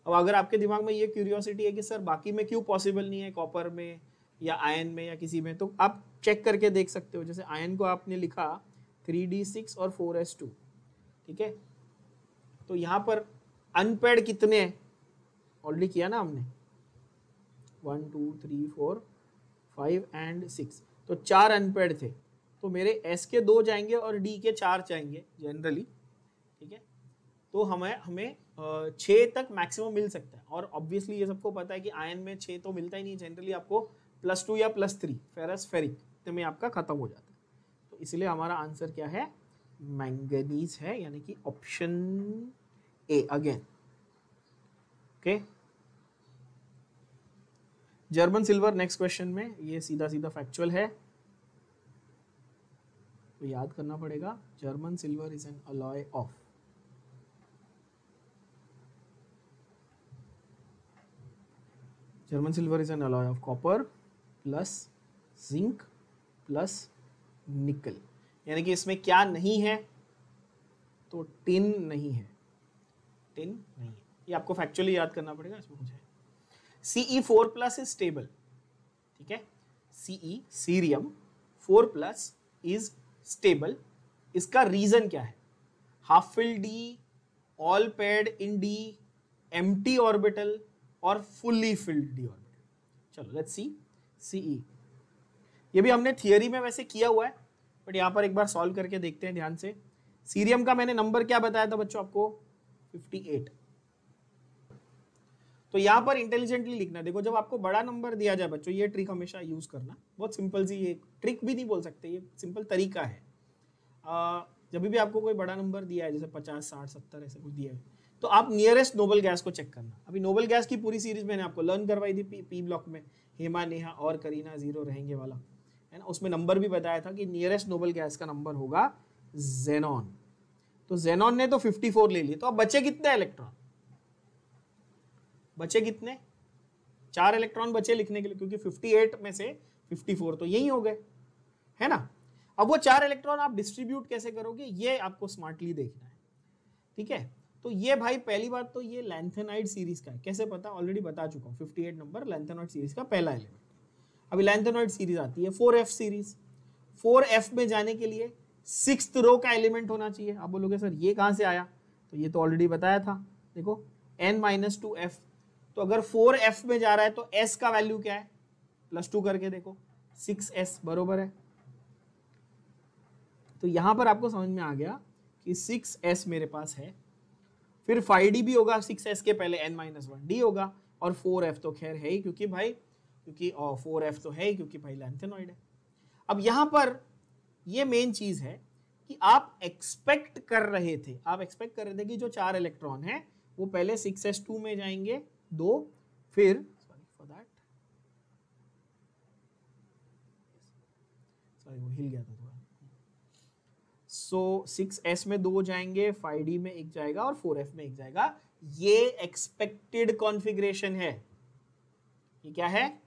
अब अगर आपके दिमाग में ये क्यूरियोसिटी है कि सर बाकी में क्यों पॉसिबल नहीं है, कॉपर में या आयन में या किसी में, तो आप चेक करके देख सकते हो। जैसे आयन को आपने लिखा 3d6 और 4s2, ठीक है, तो यहाँ पर अनपेयर्ड कितने हैं, ऑलरेडी किया ना हमने, 1 2 3 4 5 एंड 6, तो 4 अनपेयर्ड थे, तो मेरे s के 2 जाएंगे और d के 4 जाएंगे जनरली, ठीक है। तो हमें 6 तक मैक्सिमम मिल सकता है। और ऑब्वियसली ये सबको पता है कि आयन में 6 तो मिलता ही नहीं, जनरली आपको +2 या +3 फेरस फेरिक में आपका खत्म हो जाता है। तो इसलिए हमारा आंसर क्या है, मैंगनीज है, यानी कि option A again, okay. German silver next question में, ये सीधा सीधा फैक्चुअल है, तो याद करना पड़ेगा। German silver is an alloy of, German silver is an alloy of copper plus zinc plus nickel, यानी कि इसमें क्या नहीं है, तो टिन नहीं है, टिन नहीं है, ये आपको फैक्चुअली याद करना पड़ेगा। इसमें हो जाए Ce4+ इज स्टेबल, ठीक है, Ce सीरियम 4+ इज स्टेबल। इसका रीजन क्या है, half fill D, all paired in D, empty orbital और फुल्ली फिल्ड डी ऑर्बिटल। चलो लेट्स सी Ce, ये भी हमने थियरी में वैसे किया हुआ है, बट यहाँ पर एक बार सॉल्व करके देखते हैं ध्यान से। सीरियम का मैंने नंबर क्या बताया था बच्चों आपको, 58। तो यहाँ पर इंटेलिजेंटली लिखना, देखो जब आपको बड़ा नंबर दिया जाए बच्चों, ये ट्रिक हमेशा यूज करना, बहुत सिंपल सी, ये ट्रिक भी नहीं बोल सकते, ये सिंपल तरीका है। जब भी आपको कोई बड़ा नंबर दिया है, जैसे 50 60 70 ऐसे कुछ दिया है, तो आप नियरेस्ट नोबल गैस को चेक करना। अभी नोबल गैस की पूरी सीरीज मैंने आपको लर्न करवाई थी पी ब्लॉक में, हेमा नेहा और करीना 0 रहेंगे वाला, है ना। उसमें नंबर भी बताया था कि नियरेस्ट नोबल गैस का नंबर होगा जेनॉन। तो जेनॉन ने तो 54 ले लिए, तो अब बचे कितने इलेक्ट्रॉन, बचे कितने, 4 इलेक्ट्रॉन बचे लिखने के लिए, क्योंकि 58 में से 54 तो यही हो गए, है ना। अब वो 4 इलेक्ट्रॉन आप डिस्ट्रीब्यूट कैसे करोगे, ये आपको स्मार्टली देखना है, ठीक है। तो ये भाई पहली बात तो ये लैंथेनाइड सीरीज का है, कैसे पता, ऑलरेडी बता चुका हूँ, 58 नंबर लैंथेनाइड सीरीज का पहला एलिमेंट। अभी लैंथेनाइड सीरीज आती है 4f सीरीज, 4f में जाने के लिए सिक्स्थ रो का एलिमेंट होना चाहिए। आप बोलोगे सर ये कहां से आया, तो ये तो ऑलरेडी बताया था, देखो n-2f, तो अगर 4f में जा रहा है तो s का वैल्यू क्या है, +2 करके देखो, 6s बरोबर है। तो यहां पर आपको समझ में आ गया कि 6s मेरे पास है, फिर 5d भी होगा 6s के पहले n-1d होगा, और 4f तो खैर है ही क्योंकि भाई 4f तो है ही क्योंकि भाई लैंथेनॉइड है। अब यहां पर ये मेन चीज है कि आप एक्सपेक्ट कर रहे थे कि जो 4 इलेक्ट्रॉन है वो पहले 6s2 में जाएंगे 2, फिर वो हिल गया था थोड़ा, सो 6s में 2 जाएंगे, 5d में 1 जाएगा और 4f में 1 जाएगा। ये एक्सपेक्टेड कॉन्फ़िगरेशन है। ये क्या है,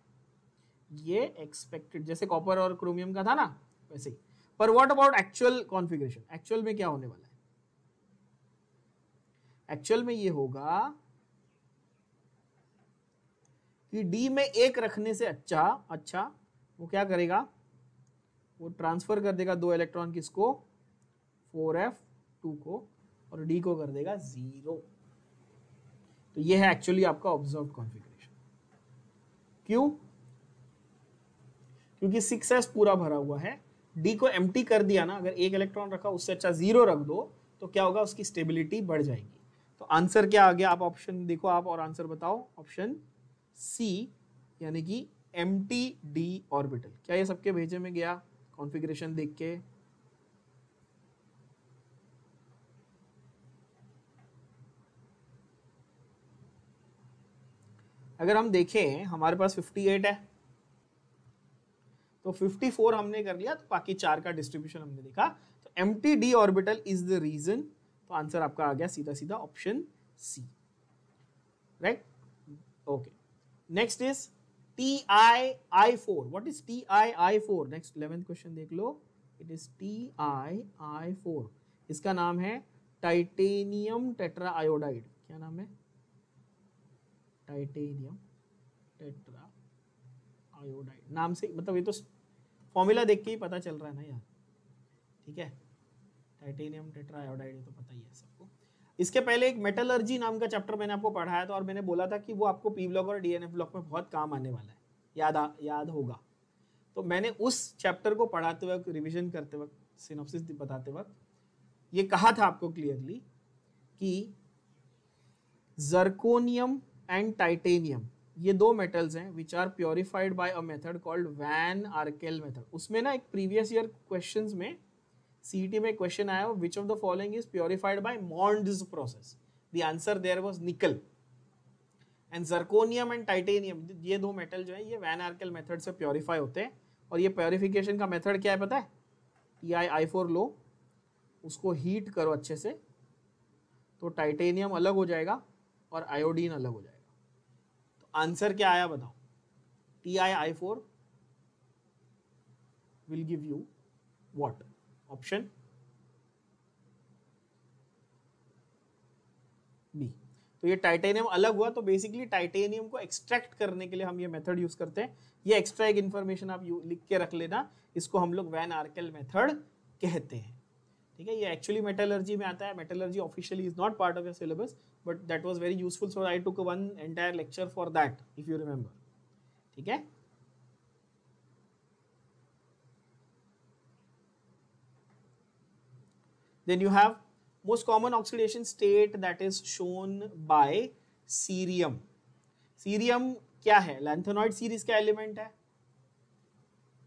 ये एक्सपेक्टेड, जैसे कॉपर और क्रोमियम का था ना वैसे ही। पर what about actual configuration, actual में क्या होने वाला है, एक्चुअल में ये होगा कि d में 1 रखने से अच्छा वो क्या करेगा, वो ट्रांसफर कर देगा 2 इलेक्ट्रॉन किसको, 4f2 को, और d को कर देगा 0। तो ये है एक्चुअली आपका ऑब्जर्व्ड कॉन्फ़िगरेशन। क्यों, क्योंकि 6s पूरा भरा हुआ है, d को एम्प्टी कर दिया ना, अगर 1 इलेक्ट्रॉन रखा उससे अच्छा 0 रख दो तो क्या होगा, उसकी स्टेबिलिटी बढ़ जाएगी। तो आंसर क्या आ गया, आप ऑप्शन देखो आप और आंसर बताओ, ऑप्शन सी, यानी कि एम्प्टी d ऑर्बिटल। क्या ये सबके भेजे में गया कॉन्फ़िगरेशन देख के? अगर हम देखें हमारे पास 58 है, तो 54 हमने कर लिया, तो बाकी 4 का डिस्ट्रीब्यूशन हमने देखा, तो empty d orbital is the reason. तो आंसर आपका आ गया सीधा सीधा option C, right? Okay, next is TiI4। What is TiI4? Next 11th question देख लो, इट इज TiI4। इसका नाम है टाइटेनियम टेट्रा आयोडाइड। क्या नाम है? Titanium tetra iodide. नाम से मतलब ये तो फॉर्मूला देख के ही पता चल रहा है ना यार, ठीक है? टाइटेनियम टेट्रा आयोडाइड तो पता ही है सबको। इसके पहले एक मेटलर्जी नाम का चैप्टर मैंने आपको पढ़ाया था, और मैंने बोला था कि वो आपको पी ब्लॉक और डीएनएफ ब्लॉक में बहुत काम आने वाला है, याद होगा। तो मैंने उस चैप्टर को पढ़ाते वक्त, रिविजन करते वक्त, सिनॉप्सिस बताते वक्त ये कहा था आपको क्लियरली कि जर्कोनियम एंड टाइटेनियम ये 2 मेटल्स हैं which are purified by a method called van Arkel method. उसमें ना एक प्रीवियस ईयर क्वेश्चंस में सीईटी में क्वेश्चन आया, which of the following is purified by Mond's process? The answer there was nickel. And zirconium and titanium, ये 2 metal जो है ये वैन आर्केल मेथड से प्योरीफाई होते हैं। और ये प्योरिफिकेशन का मेथड क्या है पता है? TiI4 लो, उसको हीट करो अच्छे से, तो टाइटेनियम अलग हो जाएगा और आयोडीन अलग हो जाएगा। तो आंसर क्या आया बताओ? TiI4 will give you what? Option B. तो ये टाइटेनियम अलग हुआ, तो बेसिकली टाइटेनियम को एक्सट्रैक्ट करने के लिए हम ये मेथड यूज करते हैं। ये एक्स्ट्रा एक इन्फॉर्मेशन आप लिख के रख लेना, इसको हम लोग वैन आर्केल मेथड कहते हैं, ठीक है? ये एक्चुअली मेटलर्जी में आता है। Metallurgy officially is not part of your syllabus, but that was very useful, so I took one entire lecture for that, if you remember, ठीक है? Then you have most common oxidation state that is shown by cerium. Cerium क्या है? Lanthanoid series का element है।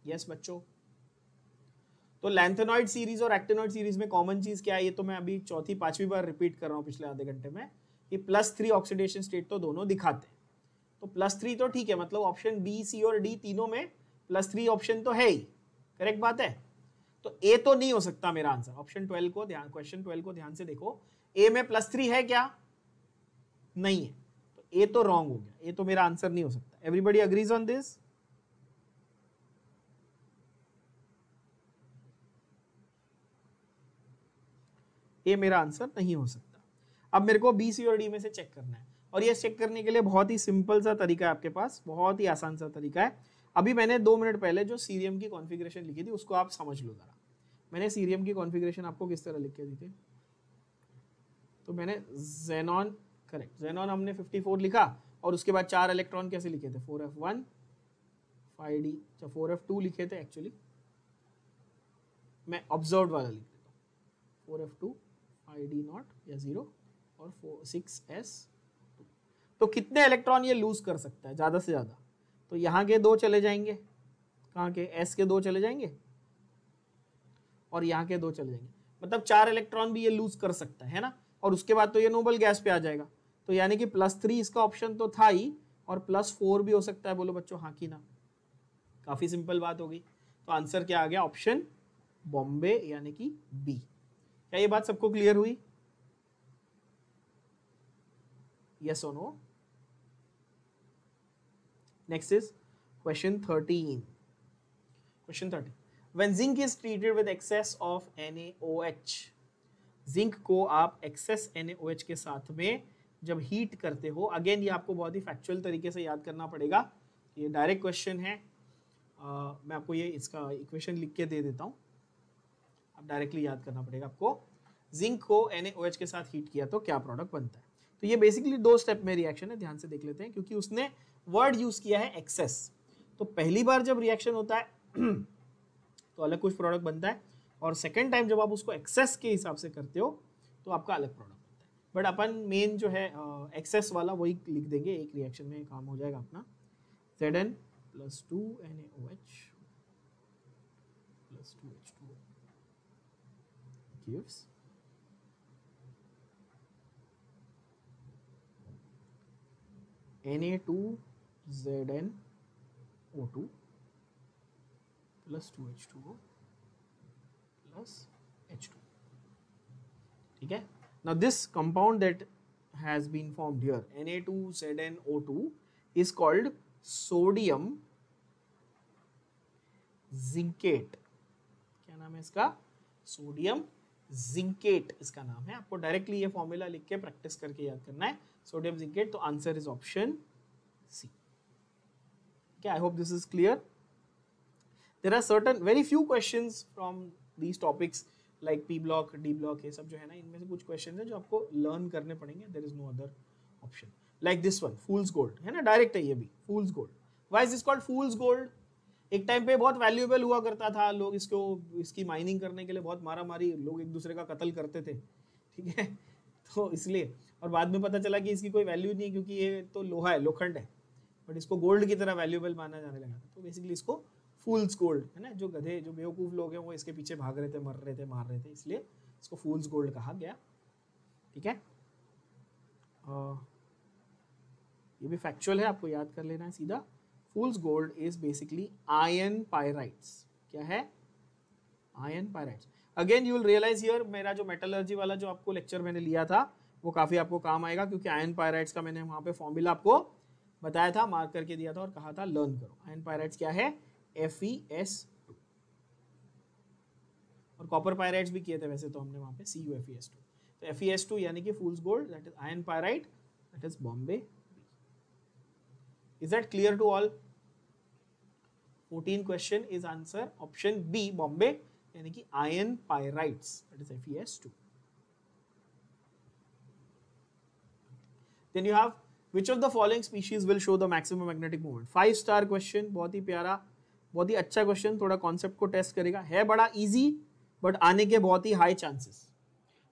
Yes बच्चों, तो lanthanoid series और actinoid series में कॉमन चीज क्या है? ये तो मैं अभी 4थी 5वीं बार रिपीट कर रहा हूँ पिछले आधे घंटे में, कि +3 ऑक्सीडेशन स्टेट तो दोनों दिखाते हैं। तो +3 तो ठीक है, मतलब ऑप्शन बी, सी और डी तीनों में +3 ऑप्शन तो है ही, करेक्ट बात है। तो ए तो नहीं हो सकता मेरा आंसर। ऑप्शन 12 को ध्यान, क्वेश्चन 12 को ध्यान से देखो, ए में +3 है क्या? नहीं है, तो ए तो रॉन्ग हो गया, ए तो मेरा आंसर नहीं हो सकता। Everybody agrees on this? ए मेरा आंसर नहीं हो सकता। अब मेरे को बी, सी और डी में से चेक करना है, और ये चेक करने के लिए बहुत ही सिंपल सा तरीका है आपके पास, बहुत ही आसान सा तरीका है। अभी मैंने 2 मिनट पहले जो सीरियम की कॉन्फ़िगरेशन लिखी थी उसको आप समझ लो जरा। मैंने सीरियम की कॉन्फ़िगरेशन आपको किस तरह लिख के दी थी, तो मैंने जेनॉन, करेक्ट, जेनॉन हमने 54 लिखा और उसके बाद 4 इलेक्ट्रॉन कैसे लिखे थे, 4f1 5d, 4f2 लिखे थे एक्चुअली, मैं ऑब्जर्व वाला लिख देता हूँ, 4f2 5d नॉट या 0 और 6s। तो कितने इलेक्ट्रॉन ये लूज कर सकता है ज़्यादा से ज़्यादा, तो यहाँ के 2 चले जाएंगे, कहाँ के, s के 2 चले जाएंगे और यहाँ के 2 चले जाएंगे, मतलब 4 इलेक्ट्रॉन भी ये लूज कर सकता है ना, और उसके बाद तो ये नोबल गैस पे आ जाएगा। तो यानी कि +3 इसका ऑप्शन तो था ही, और +4 भी हो सकता है, बोलो बच्चों हाँ कि ना। काफी सिंपल बात हो गई। तो आंसर क्या आ गया, ऑप्शन बॉम्बे यानी कि बी। क्या ये बात सबको क्लियर हुई, yes or no? Next is question 13. Question 13. When zinc is treated with excess of NaOH, zinc को आप एक्सेस NaOH के साथ में जब हीट करते हो, अगेन ये आपको बहुत ही फैक्चुअल तरीके से याद करना पड़ेगा, ये डायरेक्ट क्वेश्चन है। मैं आपको ये इसका इक्वेशन लिख के दे देता हूँ, अब डायरेक्टली याद करना पड़ेगा आपको। जिंक को NaOH के साथ हीट किया तो क्या प्रोडक्ट बनता है। तो ये बेसिकली 2 स्टेप में रिएक्शन है, ध्यान से देख लेते हैं, क्योंकि उसने वर्ड यूज किया है एक्सेस। तो पहली बार जब रिएक्शन होता है तो अलग कुछ प्रोडक्ट बनता है, और सेकेंड टाइम जब आप उसको एक्सेस के हिसाब से करते हो तो आपका अलग प्रोडक्ट बनता है। बट अपन मेन जो है एक्सेस वाला वही लिख देंगे, एक रिएक्शन में काम हो जाएगा अपना। Zn + 2NaOH + 2H2O gives Na2ZnO2 + 2H2O + H2। ठीक है। Now this compound that has been formed here, Na2ZnO2, is called sodium zincate। क्या नाम है इसका, सोडियम जिंकेट इसका नाम है। आपको डायरेक्टली ये फॉर्मूला लिख के प्रैक्टिस करके याद करना है, सोडियम जिंकेट। तो answer is option C. Okay, I hope this is clear. There are certain very few questions from these topics like P block, D block, ये सब जो है ना, इनमें से कुछ questions हैं जो आपको learn करने पड़ेंगे। There is no other option. Like this one, fool's gold, है ना, डायरेक्ट है ये भी, fool's gold. Why is this called fool's gold? एक टाइम पे बहुत वैल्यूएबल हुआ करता था, लोग इसकी माइनिंग करने के लिए बहुत मारा मारी, लोग एक दूसरे का कत्ल करते थे, ठीक है, तो इसलिए। और बाद में पता चला कि इसकी कोई वैल्यू नहीं, क्योंकि ये तो लोहा है, लोखंड है, बट इसको गोल्ड की तरह वैल्यूएबल माना जाने लगा था। तो बेसिकली इसको फूल्स गोल्ड, है ना, जो गधे, जो बेवकूफ़ लोग हैं वो इसके पीछे भाग रहे थे, मर रहे थे, मार रहे थे, इसलिए इसको फूल्स गोल्ड कहा गया। ठीक है, ये भी फैक्चुअल है, आपको याद कर लेना है सीधा। Fool's gold is basically iron pyrites. क्या है, iron pyrites. Again you will realise here, मेरा जो मेटलर्जी वाला जो आपको लेक्चर मैंने लिया था वो काफ़ी आपको काम आएगा, क्योंकि आयरन पायराइट्स का मैंने वहाँ पे फॉर्मूला आपको बताया था, मार्क करके दिया था और कहा था लर्न करो। आयरन पायराइट्स क्या है, FeS2। और कॉपर पायराइट्स भी किए थे वैसे तो हमने वहाँ पे CuFeS2। तो FeS2 यानी कि fool's gold, that is iron pyrite, that is Bombay. Is that clear to all? 14 question is answer option B, Bombay, यानी कि iron pyrites, that is FeS2. Then you have which of the following species will show the maximum magnetic moment? 5-star question, बहुत ही प्यारा, बहुत ही अच्छा question, थोड़ा concept को test करेगा, है बड़ा इजी बट आने के बहुत ही हाई चांसेस।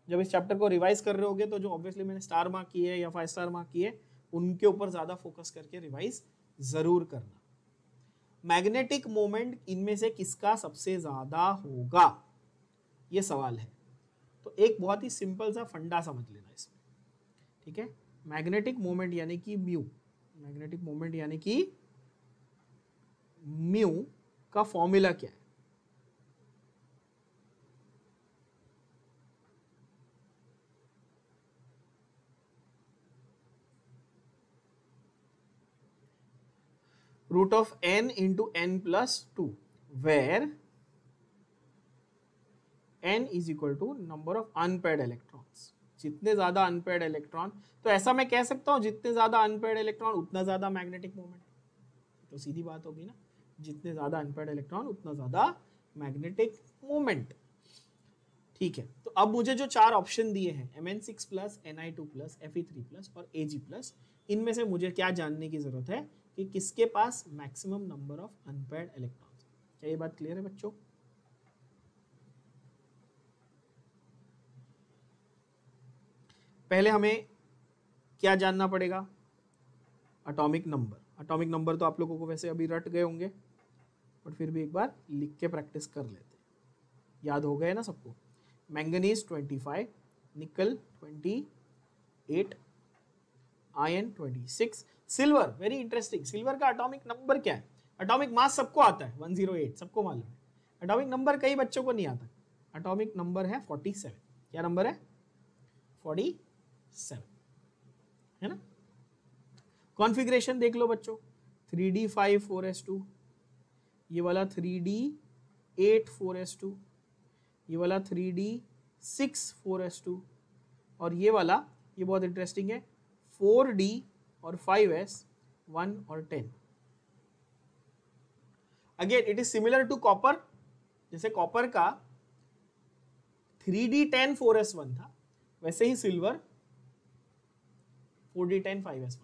जब इस चैप्टर को रिवाइज कर रहे होगे तो जो ऑब्वियसली मैंने स्टार मार्क किए है या 5-स्टार मार्क किए, उनके ऊपर ज्यादा फोकस करके रिवाइज जरूर करना। मैग्नेटिक मोमेंट इनमें से किसका सबसे ज्यादा होगा, ये सवाल है। तो एक बहुत ही सिंपल सा फंडा समझ लेना इसमें, ठीक है। मैग्नेटिक मोमेंट यानी कि म्यू, मैग्नेटिक मोमेंट यानी कि म्यू का फॉर्मूला क्या है? Root of n into n plus 2, where n is equal to number of unpaired electrons. जितने ज्यादा अनपेयर्ड इलेक्ट्रॉन, तो ऐसा मैं कह सकता हूं जितने ज्यादा अनपेयर्ड इलेक्ट्रॉन उतना ज्यादा मैग्नेटिक मोमेंट। तो सीधी बात होगी ना, जितने ज्यादा अनपेयर्ड इलेक्ट्रॉन उतना ज्यादा मैग्नेटिक मोमेंट। ठीक है, तो अब मुझे जो 4 ऑप्शन दिए हैं Mn6 plus, Ni2 plus, Fe3 plus और Ag प्लस, इनमें से मुझे क्या जानने की जरूरत है कि किसके पास maximum number of unpaired electrons. क्या ये बात क्लियर है बच्चों? पहले हमें क्या जानना पड़ेगा? Atomic number. एटॉमिक नंबर तो आप लोगों को वैसे अभी रट गए होंगे, बट फिर भी एक बार लिख के प्रैक्टिस कर लेते। याद हो गए ना सबको? मैंगनीज 25, निकल 28, iron 26, silver, very interesting, silver का एटॉमिक नंबर क्या है? एटॉमिक मास सबको आता है 108, सबको मालूम है। एटॉमिक नंबर कई बच्चों को नहीं आता। एटॉमिक नंबर है 47। क्या नंबर है? 47, है ना? कॉन्फ़िगरेशन देख लो बच्चों, 3d5 4s2, ये वाला 3d8 4s2, ये वाला 3d6 4s2, और ये वाला, ये बहुत इंटरेस्टिंग है, 4d और 5s 1 और 10। Again it is similar to copper. जैसे कॉपर का 3d10 4s1 था, वैसे ही सिल्वर 4d10 5s1।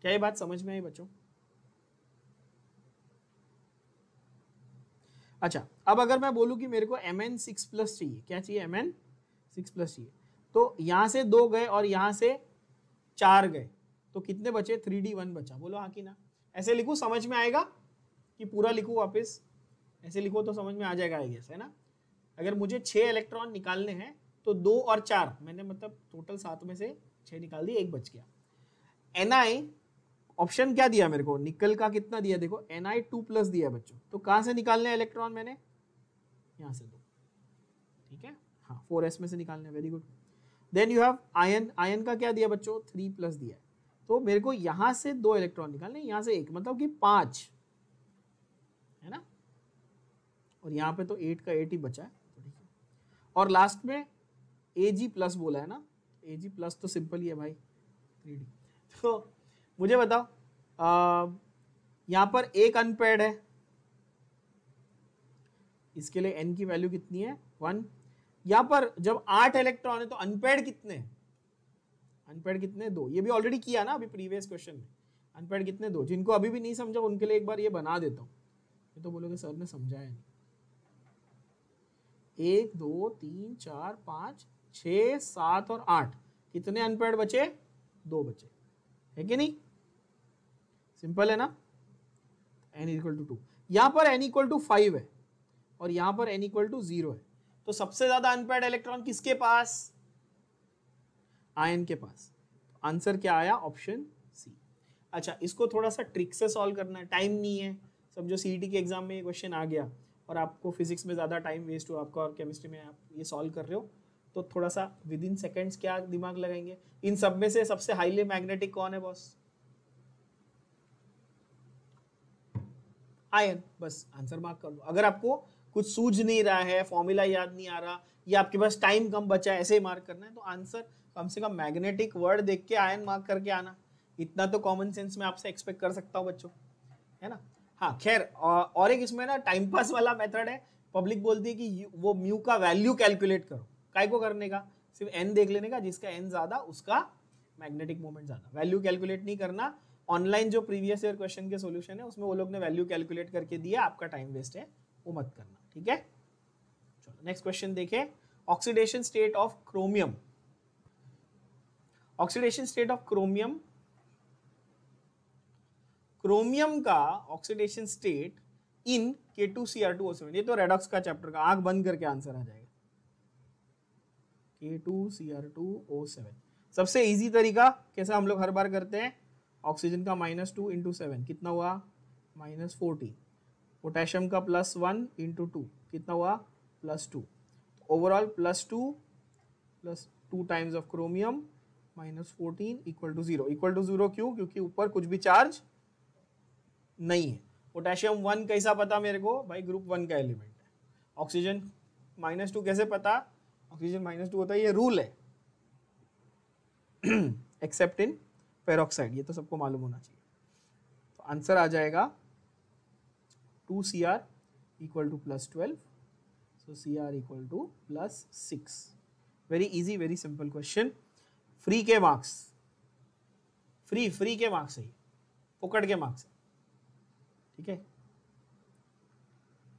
क्या ये बात समझ में आई बच्चों? अच्छा, अब अगर मैं बोलूं कि मेरे को Mn6 प्लस चाहिए, क्या चाहिए? Mn6 प्लस चाहिए, तो यहां से 2 गए और यहां से 4 गए, तो कितने बचे? 3d1 बचा। बोलो हाँ कि ना? ऐसे लिखूं समझ में आएगा कि पूरा लिखूं वापस? ऐसे लिखो तो समझ में आ जाएगा आई गेस, है ना? अगर मुझे 6 इलेक्ट्रॉन निकालने हैं तो 2 और 4, मैंने मतलब टोटल 7 में से 6 निकाल दिए, 1 बच गया। Ni ऑप्शन क्या दिया मेरे को? निकल का कितना दिया? देखो Ni2 प्लस दिया बच्चों, तो कहां से निकालने हैं इलेक्ट्रॉन? मैंने यहां से 2, ठीक है, हाँ 4s में से निकालने, very good. Then you have ion. Ion का क्या दिया बच्चों? 3 प्लस दिया, तो मेरे को यहां से 2 इलेक्ट्रॉन निकालने, यहां से 1, मतलब कि 5, है ना? और यहां पे तो 8 का 8 ही बचा है, तो ठीक है। और लास्ट में Ag प्लस बोला है ना? Ag प्लस तो सिंपल ही है भाई, 3d। तो मुझे बताओ, यहां पर एक अनपेयर्ड है, इसके लिए n की वैल्यू कितनी है? 1। यहां पर जब 8 इलेक्ट्रॉन है तो अनपेयर्ड कितने? अनपेयर्ड कितने? 2। ये भी ऑलरेडी किया ना अभी प्रीवियस क्वेश्चन में। अनपेयर्ड कितने? 2। जिनको अभी भी नहीं समझा उनके लिए एक बार ये बना देता हूं, ये तो बोलोगे सर ने समझाया नहीं। 1 2 3 4 5 6 7 और 8, कितने अनपेयर्ड बचे? 2 बचे, है कि नहीं? सिंपल है ना? n इक्वल टू 2, यहां पर n इक्वल टू 5 है और यहां पर n इक्वल टू 0 है, तो सबसे ज्यादा अनपेयर्ड इलेक्ट्रॉन किसके पास? आयन के पास। आंसर क्या आया? Option C. अच्छा, इसको थोड़ा सा ट्रिक से सॉल्व करना है, टाइम नहीं है। समझो सीईटी के एग्जाम में ये क्वेश्चन आ गया और आपको फिजिक्स में ज्यादा टाइम वेस्ट हो आपका और केमिस्ट्री में आप ये सॉल्व कर रहे हो, तो थोड़ा सा विद इन सेकेंड्स क्या दिमाग लगाएंगे? इन सब में से सबसे हाईली मैग्नेटिक कौन है बॉस? आयन। बस आंसर मार्क कर लो। अगर आपको कुछ सूझ नहीं रहा है, फॉर्मूला याद नहीं आ रहा, या आपके पास टाइम कम बचा है, ऐसे ही मार्क करना है, तो आंसर कम से कम मैग्नेटिक वर्ड देख के आयन मार्क करके आना। इतना तो कॉमन सेंस में आपसे एक्सपेक्ट कर सकता हूँ बच्चों, है ना? हाँ खैर, और एक इसमें ना टाइम पास वाला मेथड है। पब्लिक बोलती है कि वो म्यू का वैल्यू कैलकुलेट करो। काय को करने का? सिर्फ एन देख लेने का, जिसका एन ज्यादा उसका मैग्नेटिक मोमेंट ज्यादा। वैल्यू कैलकुलेट नहीं करना। ऑनलाइन जो प्रीवियस ईयर क्वेश्चन के सॉल्यूशन है उसमें वो लोग ने वैल्यू कैलकुलेट करके दिया, आपका टाइम वेस्ट है, वो मत करना, ठीक है? चलो नेक्स्ट क्वेश्चन देखें। Oxidation state of chromium. Oxidation state of chromium, chromium का ऑक्सीडेशन स्टेट इन K2Cr2O7। ये तो रेडॉक्स का चैप्टर का, आंख बंद करके आंसर आ जाएगा। K2Cr2O7 सबसे इजी तरीका कैसा हम लोग हर बार करते हैं? ऑक्सीजन का -2 इंटू 7 कितना हुआ? -40। पोटेशियम का +1 इंटू 2 कितना हुआ? +2। Overall +2 times of chromium -14 equal to 0। Equal to 0 क्यों? क्योंकि ऊपर कुछ भी चार्ज नहीं है। पोटेशियम 1 कैसा पता मेरे को? भाई ग्रुप 1 का एलिमेंट है। ऑक्सीजन -2 कैसे पता? ऑक्सीजन -2 होता है, ये रूल है एक्सेप्ट इन पेरोक्साइड, ये तो सबको मालूम होना चाहिए। तो आंसर आ जाएगा 2Cr equal to +12, So Cr equal to +6. Very easy, very simple question. Free के मार्क्स, फ्री के मार्क्स है, फोकट के मार्क्स है, ठीक है।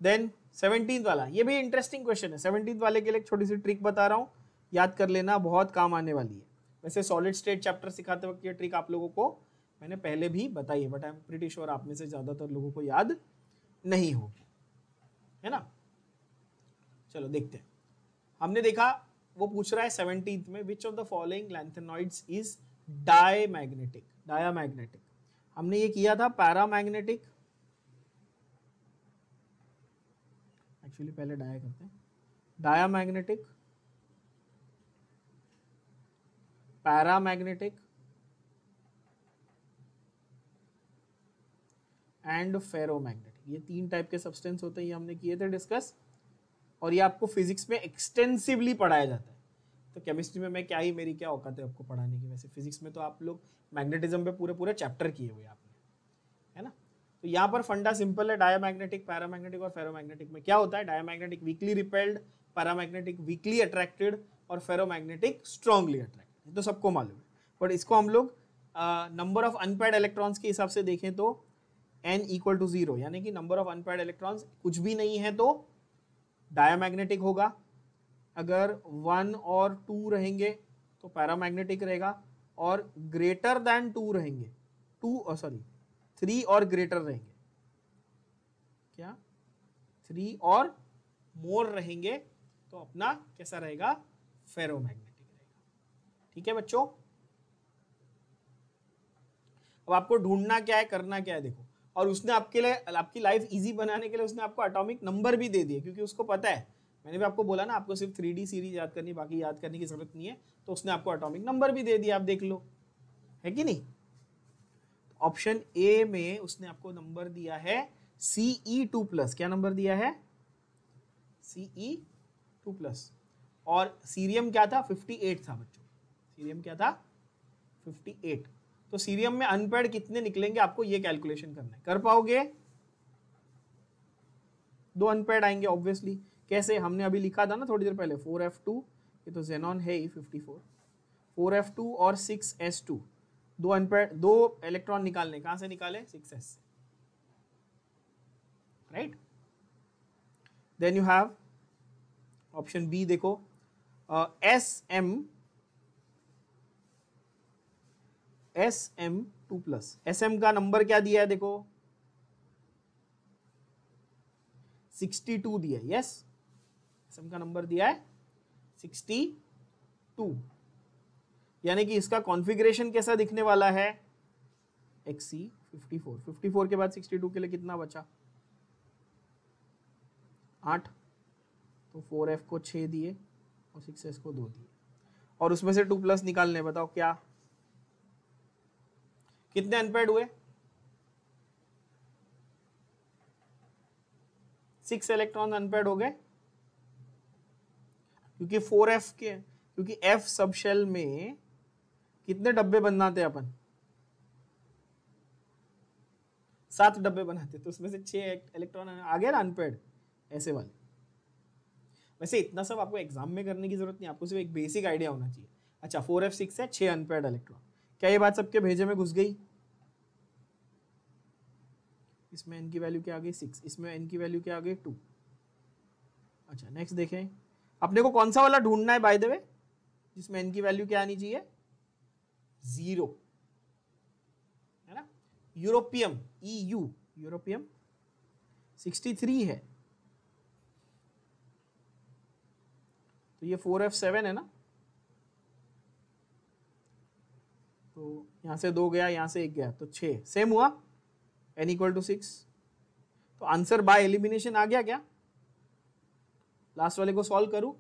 देन 17th वाला, ये भी इंटरेस्टिंग क्वेश्चन है। 17th वाले के लिए एक छोटी सी ट्रिक बता रहा हूँ, याद कर लेना, बहुत काम आने वाली है। वैसे सॉलिड स्टेट चैप्टर सिखाते वक्त ये ट्रिक आप लोगों को मैंने पहले भी बताई है, but I am pretty sure आप में से ज्यादातर लोगों को याद नहीं होगी, है ना। चलो देखते हैं। हमने देखा, वो पूछ रहा है 17th में, विच of the following lanthanoids is diamagnetic. Diamagnetic हमने ये किया था, पैरामैग्नेटिक, एक्चुअली पहले डाया करते हैं, डायमैग्नेटिक, पैरामैग्नेटिक एंड फेरोमैग्नेटिक। ये 3 टाइप के सब्सटेंस होते हैं, ये हमने किए थे डिस्कस, और ये आपको फिजिक्स में एक्सटेंसिवली पढ़ाया जाता है। तो केमिस्ट्री में मैं क्या ही, मेरी क्या औकात है आपको पढ़ाने की। वैसे फिजिक्स में तो आप लोग मैग्नेटिज्म पे पूरे पूरे चैप्टर किए हुए आपने, है ना। तो यहाँ पर फंडा सिंपल है, डायमैग्नेटिक, पैरामैग्नेटिक और फेरोमैग्नेटिक में क्या होता है। Diamagnetic weekly repelled, paramagnetic weekly attracted और फेरोमैग्नेटिक स्ट्रांगली अट्रैक्टेड। तो सबको मालूम है, बट इसको हम लोग नंबर ऑफ अनपेयर्ड इलेक्ट्रॉन्स के हिसाब से देखें तो n इक्वल टू 0, यानी कि नंबर ऑफ अनपेयर्ड इलेक्ट्रॉन्स कुछ भी नहीं है तो डायमैग्नेटिक होगा। अगर 1 और 2 रहेंगे तो पैरामैग्नेटिक रहेगा, और ग्रेटर देन 2 रहेंगे, 3 और ग्रेटर रहेंगे, क्या 3 और मोर रहेंगे तो अपना कैसा रहेगा, फेरोमैग्नेटिक रहेगा। ठीक है बच्चों। अब आपको ढूंढना क्या है, करना क्या है, देखो। और उसने आपके लिए, आपकी लाइफ इजी बनाने के लिए उसने आपको एटॉमिक नंबर भी दे दिए, क्योंकि उसको पता है, मैंने भी आपको बोला ना, आपको सिर्फ 3D सीरीज याद करनी, बाकी याद करने की जरूरत नहीं है। तो उसने आपको एटॉमिक नंबर भी दे दिया, आप देख लो, है कि नहीं। ऑप्शन ए में उसने आपको नंबर दिया है Ce2+। क्या नंबर दिया है, Ce2+। और सीरियम क्या था, 58 था बच्चों। सीरियम क्या था, 58। तो सीरियम में अनपेयर्ड कितने निकलेंगे, आपको ये कैलकुलेशन करना है। कर पाओगे, 2 अनपेयर्ड आएंगे ऑब्वियसली। कैसे, हमने अभी लिखा था ना थोड़ी देर पहले, 4f2, ये तो जेनॉन है ही 54, 4f2 और 6s2, 2 अनपेयर्ड, 2 इलेक्ट्रॉन निकालने, कहां से निकाले, 6s से, right. Then you have option B, देखो SM2+। SM का नंबर क्या दिया है, देखो 62 दिया है, यस। SM का नंबर दिया है 62, यानी कि इसका कॉन्फ़िगरेशन कैसा दिखने वाला है, Xc54। 54 के बाद 62 के लिए कितना बचा, 8। तो 4f को 6 दिए और 6s को 2 दिए, और उसमें से 2+ निकालने, बताओ क्या, कितने अनपेयर्ड हुए, 6 इलेक्ट्रॉन अनपेयर्ड हो गए, क्योंकि 4f के, क्योंकि f सब शेल में कितने डब्बे बनाते हैं अपन, 7 डब्बे बनाते, तो उसमें से 6 इलेक्ट्रॉन आ गए ना अनपेयर्ड, ऐसे वाले। वैसे इतना सब आपको एग्जाम में करने की जरूरत नहीं, आपको सिर्फ एक बेसिक आइडिया होना चाहिए। अच्छा 4f6 है, 6 अनपेयर्ड इलेक्ट्रॉन, क्या ये बात सबके भेजे में घुस गई। इसमें n की वैल्यू क्या आ गई, 6, इसमें n की वैल्यू क्या आ गई, 2। अच्छा नेक्स्ट देखें, अपने को कौन सा वाला ढूंढना है बाय द वे, जिसमें n की वैल्यू क्या आनी चाहिए, 0, है ना। यूरोपियम, EU, यूरोपियम 63 है, तो ये 4f7 है ना, तो यहां से 2 गया, यहां से 1 गया, तो 6, सेम हुआ, n = 6। तो आंसर बाय एलिमिनेशन आ गया क्या, लास्ट वाले को सॉल्व करूं,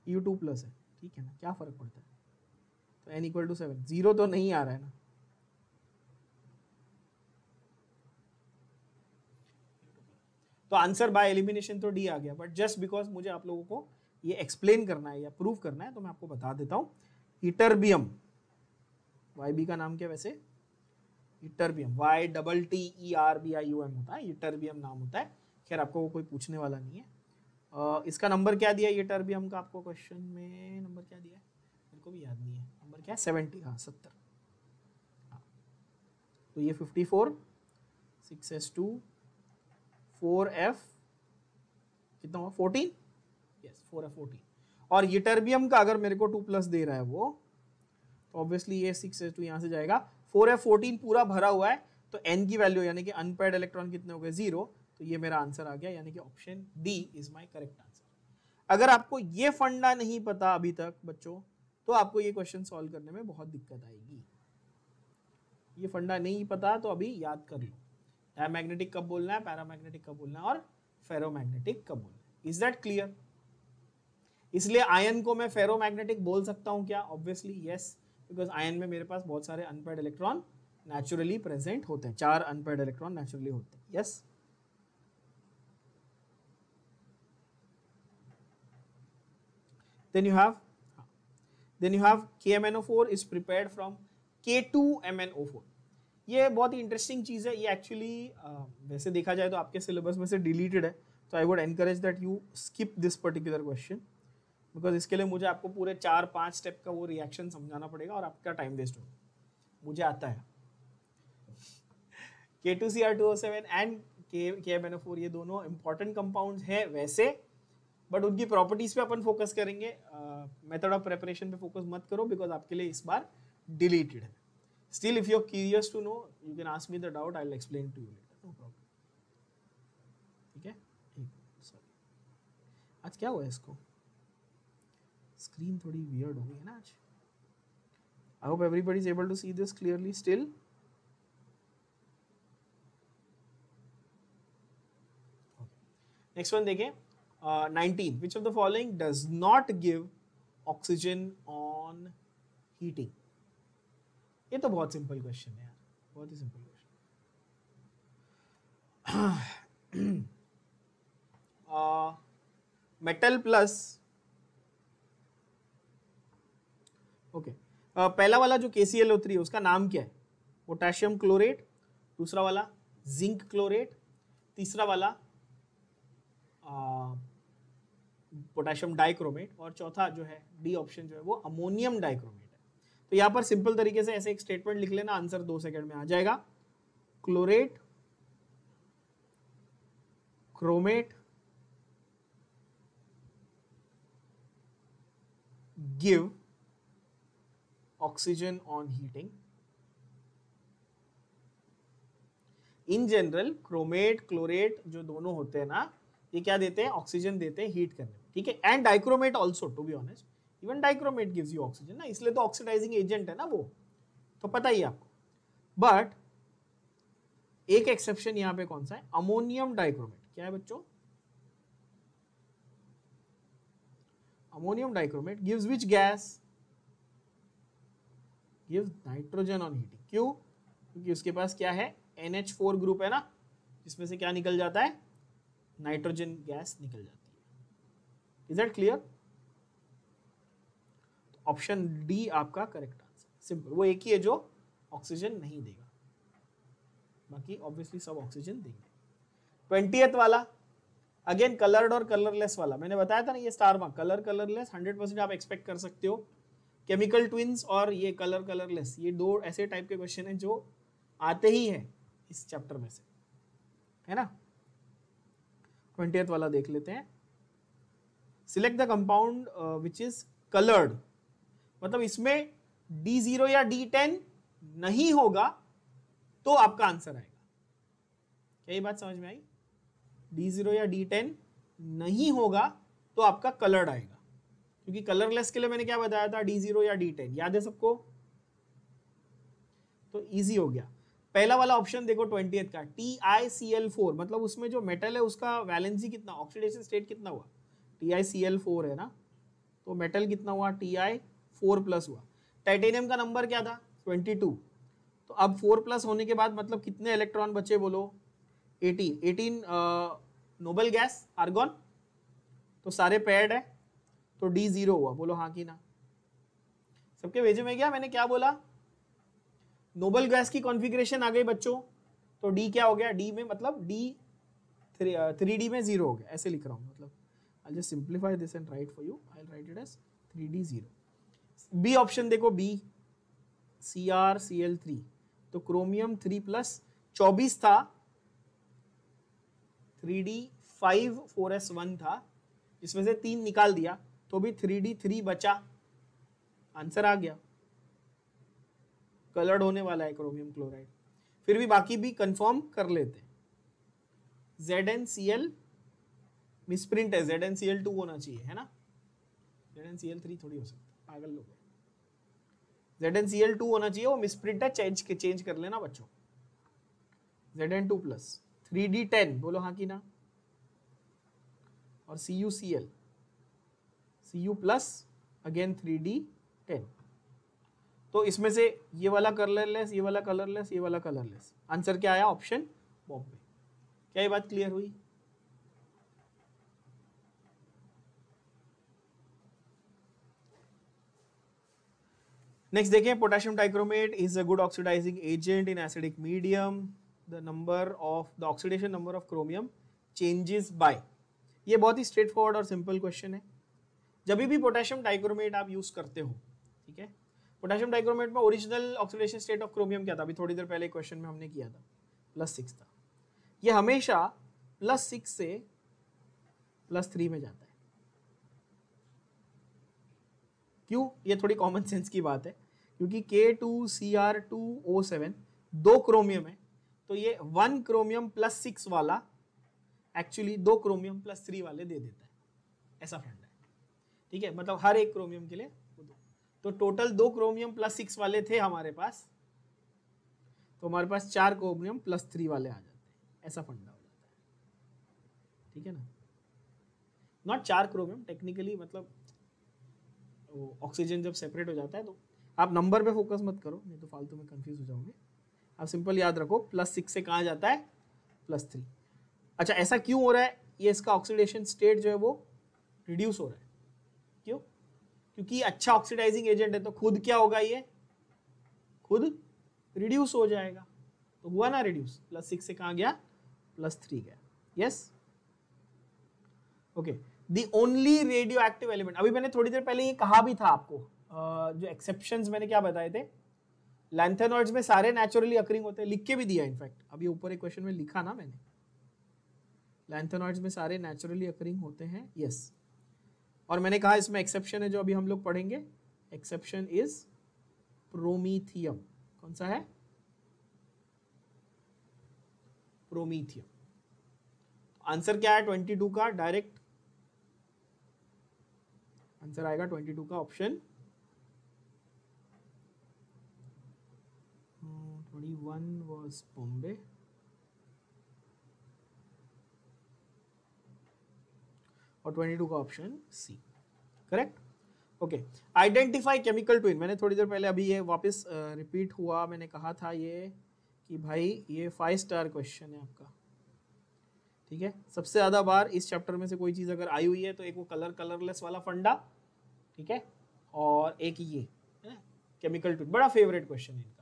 U2+ है, ठीक है ना, क्या फर्क पड़ता है। तो n = 7, 0 तो नहीं आ रहा है ना, तो आंसर बाय एलिमिनेशन तो D आ गया, बट जस्ट बिकॉज मुझे आप लोगों को ये एक्सप्लेन करना है या प्रूव करना है, तो मैं आपको बता देता हूं। इटरबियम, YB का नाम क्या वैसे, इटरबियम, YTTERBIUM होता है, इटरबियम नाम होता है। खैर आपको वो कोई पूछने वाला नहीं है, इसका नंबर क्या दिया ये टर्बियम का आपको क्वेश्चन में नंबर क्या दिया है मेरे को भी याद नहीं है नंबर क्या है 70 हाँ 70 हाँ तो ये 54 6s2 4f कितना हुआ 14 यस 4f14 और ये टर्बियम का अगर मेरे को 2+ दे रहा है वो तो ऑब्वियसली ये 6s2 यहाँ से जाएगा 4f14 पूरा भरा हुआ है तो n की वैल्यू यानी कि अनपेयर्ड इलेक्ट्रॉन कितने हो गए 0 तो ये मेरा आंसर आ गया यानी कि option D is my correct answer. अगर आपको ये फंडा नहीं पता अभी तक बच्चों तो आपको ये क्वेश्चन सॉल्व करने में बहुत दिक्कत आएगी। ये फंडा नहीं पता तो अभी याद कर लो डायमैग्नेटिक कब बोलना है पैरामैग्नेटिक कब बोलना है और फेरोमैग्नेटिक कब बोलना है। Is that clear? इसलिए आयन को मैं फेरोमैग्नेटिक बोल सकता हूं क्या? ऑब्वियसली यस बिकॉज आयन में मेरे पास बहुत सारे अनपेयर्ड इलेक्ट्रॉन नेचुरली प्रेजेंट होते हैं 4 अनपेयर्ड इलेक्ट्रॉन नेचुरली होते हैं। Yes then you have KMnO4 is prepared from K2MnO4। ये बहुत ही इंटरेस्टिंग चीज़ है ये एक्चुअली वैसे देखा जाए तो आपके सिलेबस में से डिलीटेड है तो I would encourage that you skip this particular question because इसके लिए मुझे आपको पूरे 4-5 स्टेप का वो रिएक्शन समझाना पड़ेगा और आपका टाइम वेस्ट होगा। मुझे आता है K2Cr2O7 एंड KMnO4 ये दोनों इंपॉर्टेंट कंपाउंड्स हैं वैसे बट उनकी प्रॉपर्टीज पे अपन फोकस करेंगे। मेथड ऑफ प्रिपरेशन पे फोकस मत करो बिकॉज आपके लिए इस बार डिलीटेड है। Still if you are curious to know you can ask me the doubt I will explain to you later no problem. ठीक है सॉरी आज क्या हुआ है इसको स्क्रीन थोड़ी वियर्ड हो गई है ना आज। I hope everybody is able to see this clearly still. Next one देखें 19 which of the following does not give oxygen on heating। ये तो बहुत सिंपल क्वेश्चन है यार बहुत ही simple question. Metal plus okay पहला वाला जो KClO3 है उसका नाम क्या है? पोटेशियम क्लोरेट, दूसरा वाला जिंक क्लोरेट, तीसरा वाला पोटेशियम डाइक्रोमेट और चौथा जो है डी ऑप्शन जो है वो अमोनियम डाइक्रोमेट है। तो यहाँ पर सिंपल तरीके से ऐसे एक स्टेटमेंट लिख लेना आंसर 2 सेकंड में आ जाएगा। Chlorate chromate give oxygen on heating. In general chromate chlorate जो दोनों होते हैं ना ये क्या देते हैं? ऑक्सीजन देते हैं हीट करने में। ठीक है and dichromate also to be honest even dichromate gives you oxygen ना इसलिए तो ऑक्सीडाइजिंग एजेंट है ना वो तो पता ही आपको। बट एक एक्सेप्शन यहां पे कौन सा है? Ammonium dichromate. क्या है बच्चों? Ammonium dichromate gives which gas? Gives nitrogen on heating. क्यों? क्योंकि उसके पास क्या है? NH4 ग्रुप है ना जिसमें से क्या निकल जाता है? नाइट्रोजन गैस निकल जाती है। Is that clear? Option D आपका करेक्ट आंसर। सिंपल वो एक ही है जो ऑक्सीजन नहीं देगा बाकी ऑब्वियसली सब ऑक्सीजन देंगे। 20th वाला अगेन कलर्ड और कलरलेस वाला मैंने बताया था ना ये स्टार मार्क कलर कलरलेस 100% आप एक्सपेक्ट कर सकते हो। केमिकल ट्विंस और ये कलर कलरलेस ये दो ऐसे टाइप के क्वेश्चन है जो आते ही है इस चैप्टर में से है ना। 20th वाला देख लेते हैं। Select the compound which is coloured मतलब इसमें D0 या D10 नहीं होगा तो आपका आंसर आएगा। क्या ये बात समझ में आई? D0 या D10 नहीं होगा तो आपका कलर्ड आएगा क्योंकि कलरलेस के लिए मैंने क्या बताया था? D0 या D10 याद है सबको? तो इजी हो गया। पहला वाला ऑप्शन देखो 20th का TiCl4 मतलब उसमें जो मेटल है उसका वैलेंसी कितना ऑक्सीडेशन स्टेट कितना हुआ? TiCl4 है ना तो मेटल कितना हुआ? Ti4+ हुआ। टाइटेनियम का नंबर क्या था? 22। तो अब 4+ होने के बाद मतलब कितने इलेक्ट्रॉन बचे बोलो? 18 नोबल गैस आर्गन तो सारे पेयर्ड है तो D0 हुआ। बोलो हाँ कि ना? सबके भेजे में क्या मैंने क्या बोला? नोबल गैस की कॉन्फ़िगरेशन आ गई बच्चों तो D क्या हो गया? D में मतलब D 3D में 0 हो गया ऐसे लिख रहा हूँ मतलब I'll just simplify this and write for you. I'll write it as 3D0. B option देखो, बी CrCl3, तो क्रोमियम 3+ 24 था, 3D5 4s1 था, इसमें से 3 निकाल दिया तो भी 3D3 बचा, आंसर आ गया। कलर्ड होने वाला है क्रोमियम क्लोराइड। फिर भी बाकी भी कंफर्म कर लेते हैं। ZnCl मिसप्रिंट है, ZnCl2 होना चाहिए, है ना, ZnCl3 थोड़ी हो सकता, पागल लोग हैं। ZnCl2 होना चाहिए, वो मिसप्रिंट है, चेंज कर लेना बच्चों। Zn2+, 3D10 बोलो हाँ कि ना, और CuCl, Cu+ अगेन 3D10। तो इसमें से ये वाला कलरलेस, ये वाला कलरलेस, ये वाला कलरलेस, आंसर क्या आया, ऑप्शन बॉम्बे। क्या ये बात क्लियर हुई? नेक्स्ट देखें, potassium dichromate is a good oxidising agent in acidic medium, the oxidation number of chromium changes by. ये बहुत ही स्ट्रेट फॉरवर्ड और सिंपल क्वेश्चन है। जब भी पोटेशियम डाइक्रोमेट आप यूज करते हो, ठीक है, पोटेशियम डाइक्रोमेट में original oxidation state of chromium क्या था, अभी थोड़ी देर पहले क्वेश्चन में हमने किया था, +6 था। ये हमेशा +6 से +3 में जाता है। क्यों? ये थोड़ी कॉमन सेंस की बात है, क्योंकि K2Cr2O7 2 क्रोमियम है, तो ये 1 क्रोमियम +6 वाला एक्चुअली 2 क्रोमियम +3 वाले दे देता है, ऐसा फंडा है, ठीक है, मतलब हर एक क्रोमियम के लिए तो टोटल 2 क्रोमियम +6 वाले थे हमारे पास, तो हमारे पास 4 क्रोमियम +3 वाले आ जाते हैं, ऐसा फंडा हो जाता है, ठीक है ना। नॉट 4 क्रोमियम टेक्निकली, मतलब ऑक्सीजन जब सेपरेट हो जाता है, तो आप नंबर पे फोकस मत करो, नहीं तो फालतू में कंफ्यूज हो जाओगे। आप सिंपल याद रखो, +6 से कहाँ जाता है, +3। अच्छा, ऐसा क्यों हो रहा है? ये इसका ऑक्सीडेशन स्टेट जो है वो रिड्यूस हो रहा है। क्यों? क्योंकि अच्छा ऑक्सीडाइजिंग एजेंट है, तो खुद क्या होगा, ये खुद रिड्यूस हो जाएगा, तो हुआ ना रिड्यूस, +6 से कहाँ गया, +3 गया। Yes, okay. The only radio active element, अभी मैंने थोड़ी देर पहले ये कहा भी था आपको, जो एक्सेप्शंस मैंने क्या बताए थे, लैंथेनॉइड्स में सारे नेचुरली अकरिंग होते हैं, लिख के भी दिया इनफैक्ट, अभी ऊपर एक क्वेश्चन में लिखा ना मैंने, लैंथेनॉइड्स में सारे नेचुरली अकरिंग होते हैं, यस। और मैंने कहा इसमें एक्सेप्शन है जो अभी हम लोग पढ़ेंगे, एक्सेप्शन इज प्रोमीथियम। कौन सा है? प्रोमीथियम। आंसर क्या है 22 का? डायरेक्ट आंसर आएगा 22 का ऑप्शन 21 वाज बॉम्बे, और 22 का option C, correct. Okay, identify chemical twin, मैंने थोड़ी देर पहले, अभी ये वापस रिपीट हुआ, मैंने कहा था ये कि भाई ये 5 स्टार क्वेश्चन है आपका, ठीक है। सबसे ज्यादा बार इस चैप्टर में से कोई चीज अगर आई हुई है तो एक वो कलरलेस वाला फंडा, ठीक है, और एक ये है ना केमिकल ट्विन, बड़ा फेवरेट क्वेश्चन है इनका।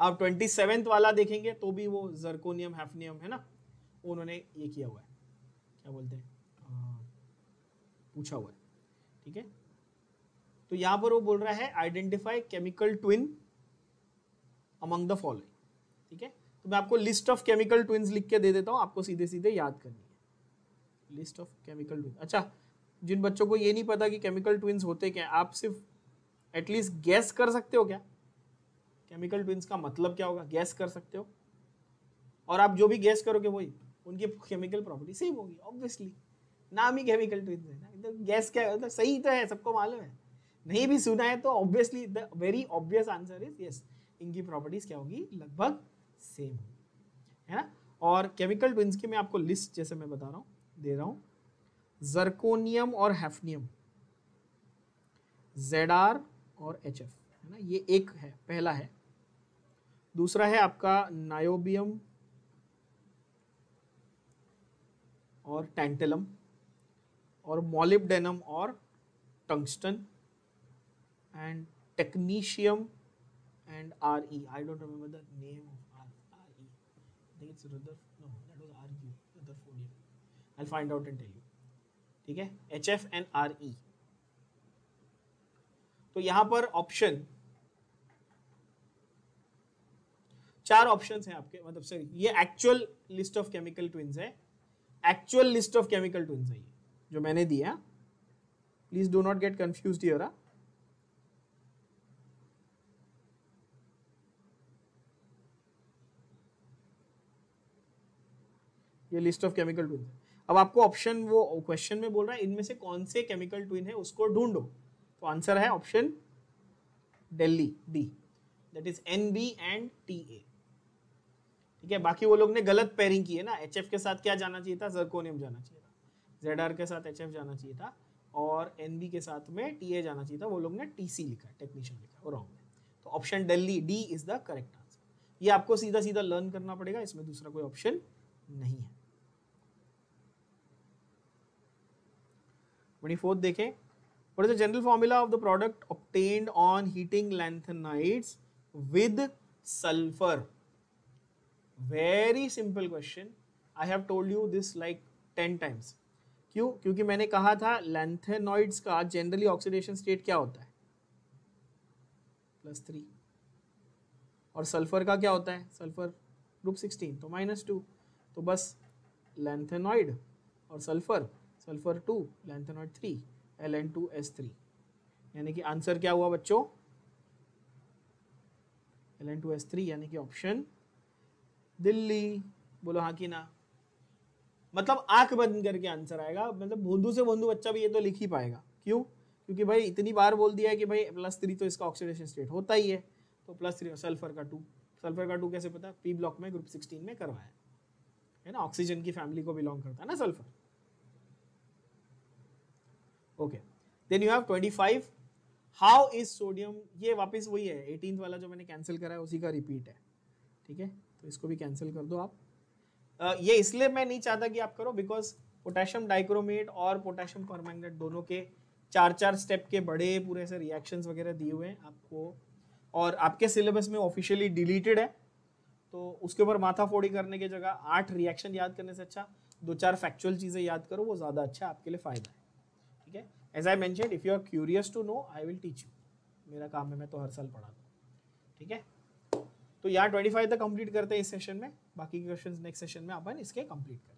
आप 27th वाला देखेंगे तो भी वो जर्कोनियम हैफनियम है ना, उन्होंने ये किया हुआ है, क्या बोलते हैं, पूछा हुआ है, ठीक है। तो यहां पर वो बोल रहा है identify chemical twin among the following, ठीक है। तो मैं आपको लिस्ट ऑफ केमिकल ट्विन्स लिख के दे देता हूं, आपको सीधे सीधे याद करनी है, लिस्ट ऑफ केमिकल ट्विन। अच्छा, जिन बच्चों को ये नहीं पता कि केमिकल ट्विन्स होते क्या, आप सिर्फ एटलीस्ट गैस कर सकते हो क्या केमिकल ट्विन्स का मतलब क्या होगा, गैस कर सकते हो, और आप जो भी गैस करोगे वही उनकी केमिकल प्रॉपर्टी सेम होगी, ऑब्वियसली, नाम ही केमिकल ट्विन्स है ना, तो गैस क्या है, मतलब सही तो है, सबको मालूम है, नहीं भी सुना है तो obviously the very obvious answer is yes, इनकी प्रॉपर्टीज क्या होगी, लगभग सेम होगी, है ना। और केमिकल ट्विन्स की मैं आपको लिस्ट जैसे मैं बता रहा हूँ, दे रहा हूँ, जर्कोनियम और हैफनियम, ZR और HF, है ना, ये एक है, पहला है। दूसरा है आपका नायोबियम और टैंटेलम, और मॉलिब्डेनम और tungsten, and technetium and Re. I don't remember the name of Re. I think it's Rutherford. No, that was Rutherfordium. I'll find out and tell you. ठीक है, HF&RE। तो यहां पर ऑप्शन 4 ऑप्शंस हैं आपके, मतलब सॉरी ये actual list of chemical twins है, actual list of chemical twins है ये जो मैंने दिया, please do not get confused here. ये लिस्ट ऑफ केमिकल ट्विन। अब आपको ऑप्शन वो क्वेश्चन में बोल रहा है इनमें से कौन से केमिकल ट्विन है उसको ढूंढो, तो आंसर है option Delhi D, that is NB and TA। ठीक है, बाकी वो लोग ने गलत पेयरिंग की है ना, HF के साथ क्या जाना चाहिए था, जर्कोनियम जाना चाहिए था, ZR के साथ HF जाना चाहिए था, और NB के साथ में TA जाना चाहिए था, वो लोग ने TC लिखा, टेक्नीशियन लिखा, वो रॉन्ग है। तो option Delhi D is the correct answer. ये आपको सीधा सीधा लर्न करना पड़ेगा, इसमें दूसरा कोई ऑप्शन नहीं है। 24th देखें, what is the general formula of the product obtained on heating lanthanides with sulfur? Very simple question. I have told you this like 10 times. क्यों? क्योंकि मैंने कहा था लैंथेनॉइड्स का जनरली ऑक्सीडेशन स्टेट क्या होता है, +3, और सल्फर का क्या होता है, सल्फर ग्रुप 16 तो -2, तो बस लैंथेनॉइड और सल्फर, सल्फर 2 लैंथेनॉइड 3 Ln2S3, यानी कि आंसर क्या हुआ बच्चों, Ln2S3, यानी कि ऑप्शन दिल्ली। बोलो हाँ कि ना, मतलब आंख बंद करके आंसर आएगा, मतलब भोंदू से भोंदू बच्चा भी ये तो लिख ही पाएगा। क्यों? क्योंकि भाई इतनी बार बोल दिया है कि भाई +3 तो इसका ऑक्सीडेशन स्टेट होता ही है, तो +3 सल्फर का 2, सल्फर का 2 कैसे पता, पी ब्लॉक में ग्रुप 16 में करवाया है ना, ऑक्सीजन की फैमिली को बिलोंग करता है ना sulphur. Okay, then you have 25, how is sodium, ये वापस वही है 18th वाला जो मैंने कैंसिल करा है उसी का रिपीट है। ठीक है, तो इसको भी कैंसिल कर दो आप। ये इसलिए मैं नहीं चाहता कि आप करो बिकॉज पोटेशियम डाइक्रोमेट और पोटेशियम परमैंगनेट दोनों के 4-4 स्टेप के बड़े पूरे से रिएक्शंस वगैरह दिए हुए हैं आपको, और आपके सिलेबस में ऑफिशियली डिलीटेड है, तो उसके ऊपर माथा फोड़ी करने की जगह 8 रिएक्शन याद करने से अच्छा 2-4 फैक्चुअल चीज़ें याद करो, वो ज़्यादा अच्छा आपके लिए फ़ायदा है। ठीक है, as I mentioned, if you are curious to know I will teach you, मेरा काम है, मैं तो हर साल पढ़ाता हूँ। ठीक है, तो यहाँ 25 तक कंप्लीट करते हैं इस सेशन में, बाकी के क्वेश्चंस नेक्स्ट सेशन में अपन इसके कंप्लीट करें।